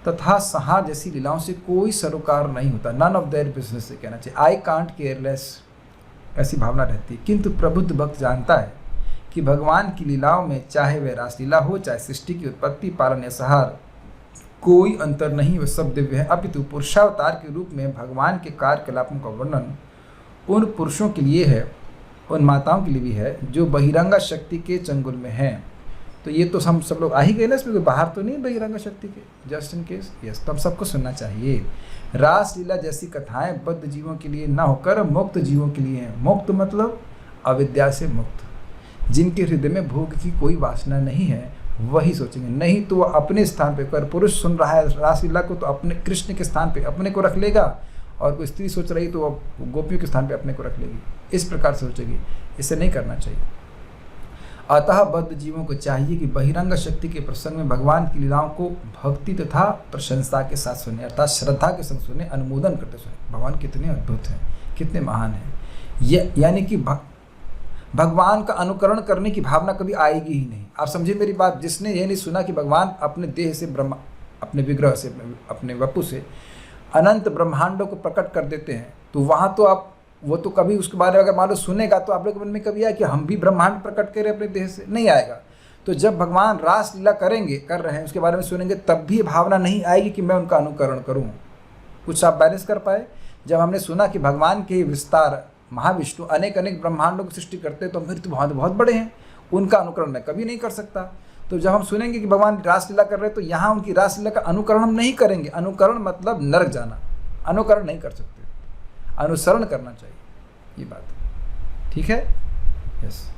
तथा संहार जैसी लीलाओं से कोई सरोकार नहीं होता। नन ऑफ देयर बिजनेस से कहना चाहिए। आई कांट केयरलेस, ऐसी भावना रहती है। किंतु प्रबुद्ध भक्त जानता है कि भगवान की लीलाओं में चाहे वह रासलीला हो, चाहे सृष्टि की उत्पत्ति, पालन या संहार, कोई अंतर नहीं, वह सब दिव्य है। अपितु पुरुषावतार के रूप में भगवान के कार्यकलापों का वर्णन उन पुरुषों के लिए है, उन माताओं के लिए भी है जो बहिरंगा शक्ति के चंगुल में हैं। तो ये तो हम सब लोग आ ही गए ना, इसमें कोई बाहर तो नहीं बहिरंगा शक्ति के, जस्ट इन केस। यस, तो हम सबको सुनना चाहिए। रासलीला जैसी कथाएं बद्ध जीवों के लिए ना होकर मुक्त जीवों के लिए हैं। मुक्त मतलब अविद्या से मुक्त, जिनके हृदय में भोग की कोई वासना नहीं है, वही सोचेंगे। नहीं तो वह अपने स्थान पे, अगर पुरुष सुन रहा है रासलीला को तो अपने कृष्ण के स्थान पे अपने को रख लेगा, और कोई स्त्री सोच रही तो वह गोपियों के स्थान पे अपने को रख लेगी। इस प्रकार से सोचेगी, इसे नहीं करना चाहिए। अतः बद्ध जीवों को चाहिए कि बहिरंग शक्ति के प्रसंग में भगवान की लीलाओं को भक्ति तथा प्रशंसा के साथ सुने, अर्थात श्रद्धा के संग सुने, अनुमोदन करते सुने। भगवान कितने अद्भुत हैं, कितने महान हैं। यानी कि भगवान का अनुकरण करने की भावना कभी आएगी ही नहीं। आप समझिए मेरी बात। जिसने ये नहीं सुना कि भगवान अपने देह से, ब्रह्मा अपने विग्रह से, अपने वपु से अनंत ब्रह्मांडों को प्रकट कर देते हैं, तो वहाँ तो आप वो तो कभी उसके बारे में अगर मान लो सुनेगा तो आप लोग के मन में कभी आया कि हम भी ब्रह्मांड प्रकट करें अपने देह से? नहीं आएगा। तो जब भगवान रासलीला कर रहे हैं, उसके बारे में सुनेंगे, तब भी भावना नहीं आएगी कि मैं उनका अनुकरण करूँ। कुछ आप बैलेंस कर पाए? जब हमने सुना कि भगवान के विस्तार महाविष्णु अनेक अनेक ब्रह्मांडों की सृष्टि करते हैं, तो फिर तो बहुत बहुत बड़े हैं, उनका अनुकरण मैं कभी नहीं कर सकता। तो जब हम सुनेंगे कि भगवान रासलीला कर रहे हैं, तो यहाँ उनकी रासलीला का अनुकरण हम नहीं करेंगे। अनुकरण मतलब नरक जाना, अनुकरण नहीं कर सकते, अनुसरण करना चाहिए। ये बात ठीक है। यस,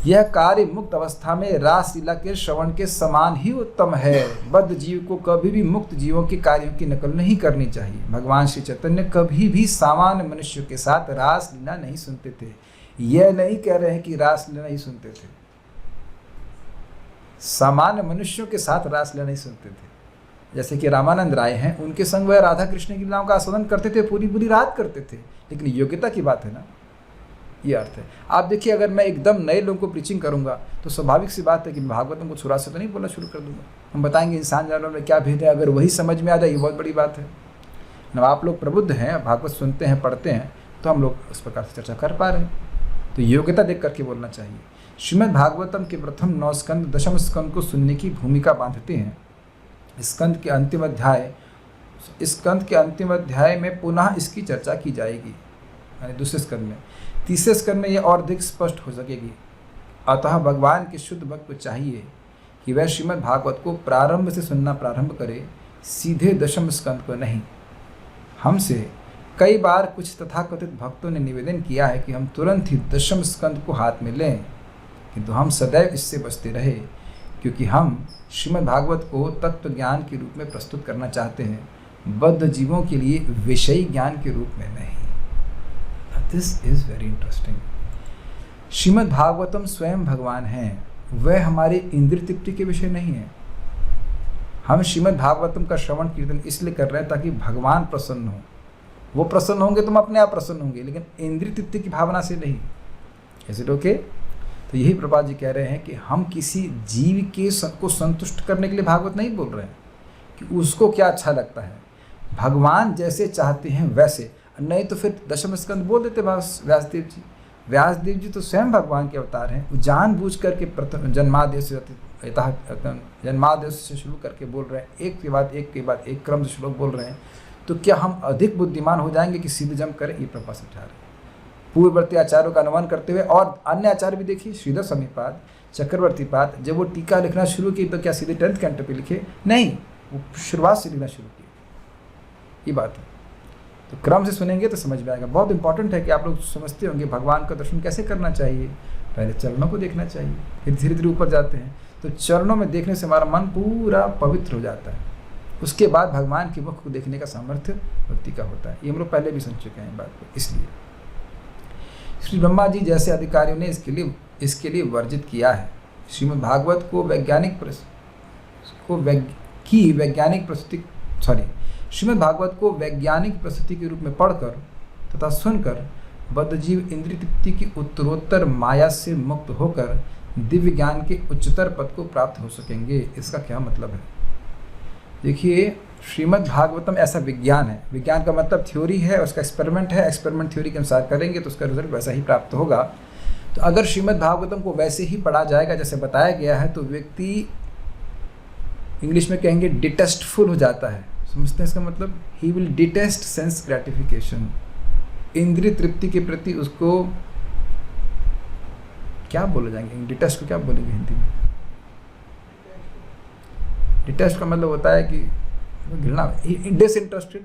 यह कार्य मुक्त अवस्था में रासलीला के श्रवण के समान ही उत्तम है। बद्ध जीव को कभी भी मुक्त जीवों के कार्यों की नकल नहीं करनी चाहिए। भगवान श्री चैतन्य कभी भी सामान्य मनुष्य के साथ रासलीला नहीं सुनते थे। यह नहीं कह रहे हैं कि रासलीला नहीं सुनते थे, सामान्य मनुष्यों के साथ रासलीला नहीं सुनते थे। जैसे कि रामानंद राय हैं, उनके संग वह राधा कृष्ण की लीलाओं का आस्वादन करते थे, पूरी पूरी रात करते थे, लेकिन योग्यता की बात है ना, ये अर्थ है। आप देखिए, अगर मैं एकदम नए लोगों को प्रीचिंग करूंगा तो स्वाभाविक सी बात है कि भागवतम को शुरुआत से तो नहीं बोलना शुरू कर दूंगा। हम बताएंगे इंसान जानवर में क्या भेद है, अगर वही समझ में आ जाए, ये बहुत बड़ी बात है ना। आप लोग प्रबुद्ध हैं, भागवत सुनते हैं, पढ़ते हैं, तो हम लोग इस प्रकार से चर्चा कर पा रहे हैं। तो योग्यता देख करके बोलना चाहिए। श्रीमद् भागवतम के प्रथम 9 स्कंद दशम स्कंद को सुनने की भूमिका बांधते हैं। स्कंद के अंतिम अध्याय में पुनः इसकी चर्चा की जाएगी, यानी दूसरे स्कंद में। तीसरे स्कंद में यह और अधिक स्पष्ट हो सकेगी। अतः भगवान के शुद्ध भक्त को चाहिए कि वह श्रीमद् भागवत को प्रारंभ से सुनना प्रारंभ करे, सीधे दशम स्कंद को नहीं। हमसे कई बार कुछ तथाकथित भक्तों ने निवेदन किया है कि हम तुरंत ही दशम स्कंद को हाथ में लें, किंतु हम सदैव इससे बचते रहे, क्योंकि हम श्रीमद् भागवत को तत्व ज्ञान के रूप में प्रस्तुत करना चाहते हैं, बद्ध जीवों के लिए विषयी ज्ञान के रूप में नहीं। This is very interesting. Shrimad Bhagavatam स्वयं भगवान हैं, वह हमारे इंद्रिय तृप्ति के विषय नहीं है। हम श्रीमद् भागवतम का श्रवण कीर्तन इसलिए कर रहे हैं ताकि भगवान प्रसन्न हो। वो प्रसन्न होंगे तो हम अपने आप प्रसन्न होंगे, लेकिन इंद्रिय तृप्ति की भावना से नहीं। Is it okay? तो यही प्रभुपाद जी कह रहे हैं कि हम किसी जीव के को संतुष्ट करने के लिए भागवत नहीं बोल रहे हैं कि उसको क्या अच्छा लगता है, भगवान जैसे चाहते हैं वैसे। नहीं तो फिर दशम स्कंद बोल देते व्यासदेव जी। व्यासदेव जी तो स्वयं भगवान के अवतार हैं। वो जानबूझ करके प्रथम जन्मादेश से शुरू करके बोल रहे हैं, एक के बाद एक क्रम से श्लोक बोल रहे हैं। तो क्या हम अधिक बुद्धिमान हो जाएंगे कि सीधे जम करें? ये प्रभुपाद समझा रहे हैं। पूर्ववर्ती आचार्यों का अनुमान करते हुए, और अन्य आचार्य भी देखिए, श्रीधर स्वामीपाद, चक्रवर्ती पाद, जब वो टीका लिखना शुरू की तो क्या सीधे 10th कैंटो पे लिखे? नहीं, वो शुरुआत से लिखना शुरू किए। ये बात है। तो क्रम से सुनेंगे तो समझ में आएगा। बहुत इंपॉर्टेंट है कि आप लोग समझते होंगे भगवान का दर्शन कैसे करना चाहिए। पहले चरणों को देखना चाहिए, फिर धीरे धीरे ऊपर जाते हैं। तो चरणों में देखने से हमारा मन पूरा पवित्र हो जाता है। उसके बाद भगवान के मुख को देखने का सामर्थ्य व्यक्ति का होता है। ये हम लोग पहले भी सुन चुके हैं बात को। इसलिए श्री ब्रह्मा जी जैसे अधिकारियों ने इसके लिए वर्जित किया है। श्रीमद् भागवत को श्रीमद् भागवत को वैज्ञानिक प्रस्तुति के रूप में पढ़कर तथा सुनकर बद्ध जीव इंद्रिय तृप्ति की उत्तरोत्तर माया से मुक्त होकर दिव्य ज्ञान के उच्चतर पद को प्राप्त हो सकेंगे। इसका क्या मतलब है? देखिए, श्रीमद् भागवतम ऐसा विज्ञान है। विज्ञान का मतलब थ्योरी है, उसका एक्सपेरिमेंट है। एक्सपेरिमेंट थ्योरी के अनुसार करेंगे तो उसका रिजल्ट वैसा ही प्राप्त होगा। तो अगर श्रीमद् भागवतम को वैसे ही पढ़ा जाएगा जैसे बताया गया है, तो व्यक्ति, इंग्लिश में कहेंगे, डिटेस्टफुल हो जाता है। समझते हैं इसका मतलब? He will detest sense gratification. इंद्रिय तृप्ति के प्रति उसको क्या बोले जाएंगे, डिटेस्ट को क्या बोलेंगे हिंदी में? डिटेस्ट का मतलब होता है कि घृणा, डिसइंटरेस्टेड।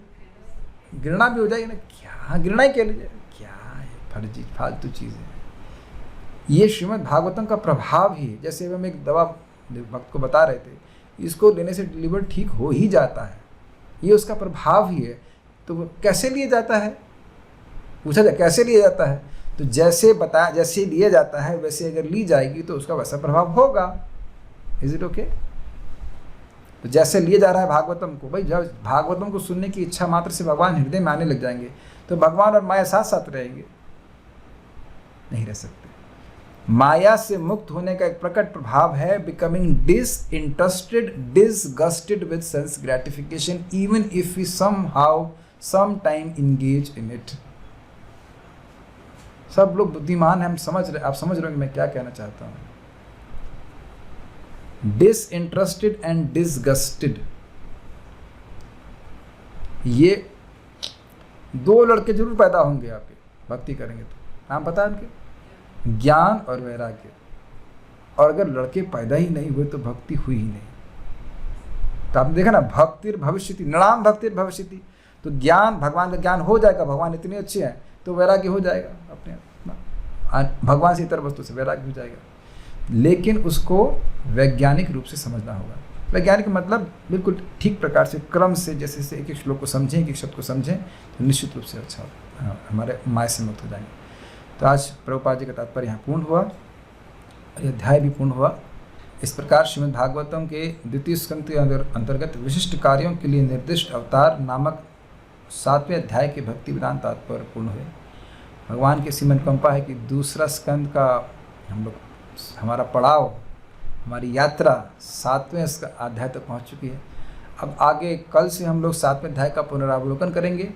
घृणा भी हो जाएगी ना, क्या घृणा ही कह लीजिए, क्या है फर्जी फालतू चीज़ें। ये श्रीमद् भागवतम का प्रभाव ही है। जैसे हम एक दवा भक्त को बता रहे थे, इसको लेने से लिवर ठीक हो ही जाता है, ये उसका प्रभाव ही है। तो वो कैसे लिया जाता है, पूछा जाए कैसे लिया जाता है? तो जैसे बताया, जैसे लिया जाता है वैसे अगर ली जाएगी तो उसका वैसा प्रभाव होगा। Is it okay? तो जैसे लिया जा रहा है भागवतम को, भाई जब भागवतम को सुनने की इच्छा मात्र से भगवान हृदय में आने लग जाएंगे तो भगवान और माया साथ साथ रहेंगे? नहीं रह सकते। माया से मुक्त होने का एक प्रकट प्रभाव है becoming disinterested, disgusted with sense gratification even if we somehow some time engage in it. सब लोग बुद्धिमान हैं, हम समझ रहे, आप समझ रहे हो कि मैं क्या कहना चाहता हूं। डिसइंटरेस्टेड एंड डिसगस्टेड, ये दो लड़के जरूर पैदा होंगे आपके भक्ति करेंगे तो। नाम पता है उनके? ज्ञान और वैराग्य। और अगर लड़के पैदा ही नहीं हुए तो भक्ति हुई ही नहीं। तो आपने देखा ना, भक्तिर भविष्यति, नृणाम भक्तिर भविष्यति। तो ज्ञान, भगवान का ज्ञान हो जाएगा, भगवान इतने अच्छे हैं तो वैराग्य हो जाएगा अपने आप। भगवान से इतर वस्तु से वैराग्य हो जाएगा, लेकिन उसको वैज्ञानिक रूप से समझना होगा। वैज्ञानिक मतलब बिल्कुल ठीक प्रकार से, क्रम से, जैसे से एक एक श्लोक को समझें, एक एक शब्द को समझें तो निश्चित रूप से अच्छा हमारे माया से मुक्त हो जाएंगे। तो आज प्रभुपाद जी का तात्पर्य यहाँ पूर्ण हुआ और यह अध्याय भी पूर्ण हुआ। इस प्रकार श्रीमद् भागवतम के द्वितीय स्कंद के अंतर्गत विशिष्ट कार्यों के लिए निर्दिष्ट अवतार नामक 7वें अध्याय के भक्ति वेदांत तात्पर्य पूर्ण हुए। भगवान की सीमन कंपा है कि दूसरा स्कंद का हम लोग, हमारा पड़ाव, हमारी यात्रा 7वें अध्याय तक पहुँच चुकी है। अब आगे कल से हम लोग 7वें अध्याय का पुनरावलोकन करेंगे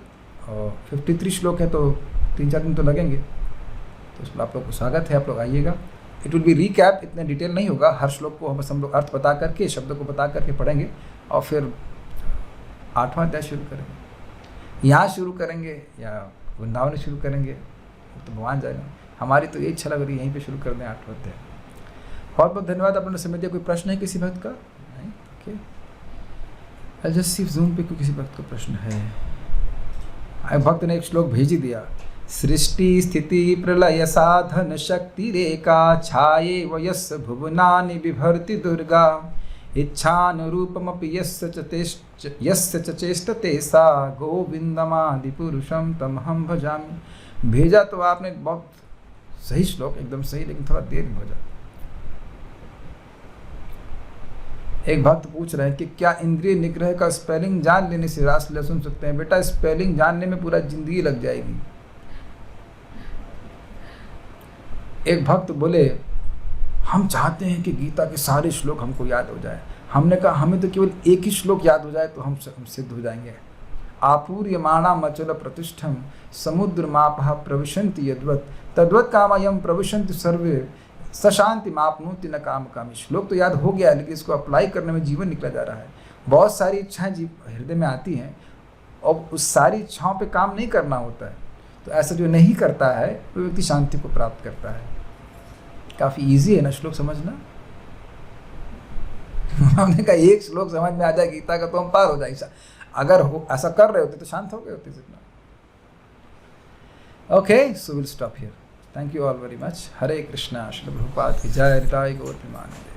और 53 श्लोक है तो 3-4 दिन तो लगेंगे। तो उसमें आप लोग को स्वागत है, आप लोग आइएगा। इट विल बी रीकैप, इतना डिटेल नहीं होगा। हर श्लोक को हम लोग अर्थ बता करके, शब्दों को बता करके पढ़ेंगे और फिर 8वां अध्याय शुरू करेंगे। यहाँ शुरू करेंगे या वृंदावन में शुरू करेंगे तो भगवान जाएगा। हमारी तो ये इच्छा लग रही है यहीं पे शुरू कर दें 8वां अध्याय। बहुत बहुत धन्यवाद, आपने समय दिया। कोई प्रश्न है किसी भक्त का? नहीं? ओके, जस्ट सिर्फ जूम पे किसी भक्त का प्रश्न है। भक्त ने एक श्लोक भेज ही दिया। सृष्टि स्थिति प्रलय साधन शक्ति रेखा छाये वयस भुवनानि बिभर्ति दुर्गा इच्छानुरूपमपि यस्य च चेष्टते सा गोविंदमादि पुरुषम तमहं भजामि। भेजा तो आपने बहुत सही श्लोक, एकदम सही, लेकिन थोड़ा देर में भेजा। एक भक्त पूछ रहे हैं कि क्या इंद्रिय निग्रह का स्पेलिंग जान लेने से रासलीला सुन सकते हैं? बेटा, स्पेलिंग जानने में पूरा जिंदगी लग जाएगी। एक भक्त बोले, हम चाहते हैं कि गीता के सारे श्लोक हमको याद हो जाए। हमने कहा हमें तो केवल एक ही श्लोक याद हो जाए तो हम सिद्ध हो जाएंगे। आपूर्यमाणा मचल प्रतिष्ठम समुद्र मापः प्रविशन्ति यद्वत् तद्वत् कामयम प्रविशन्ति सर्वे सशांति मापनोति न काम कामी। श्लोक तो याद हो गया है, लेकिन इसको अप्लाई करने में जीवन निकला जा रहा है। बहुत सारी इच्छाएं हृदय में आती हैं और उस सारी इच्छाओं पे काम नहीं करना होता है। तो ऐसा जो नहीं करता है वो व्यक्ति शांति को प्राप्त करता है। काफ़ी इजी है ना श्लोक समझना। हमने कहा एक श्लोक समझ में आ जाए गीता का तो हम पार हो जाएगा। अगर हो ऐसा कर रहे होते तो शांत हो गए होते जितना। Okay, so will stop here. Thank you all very much. Hare Krishna. Shri Prabhupada की जय। निताई गौर प्रेमानंद।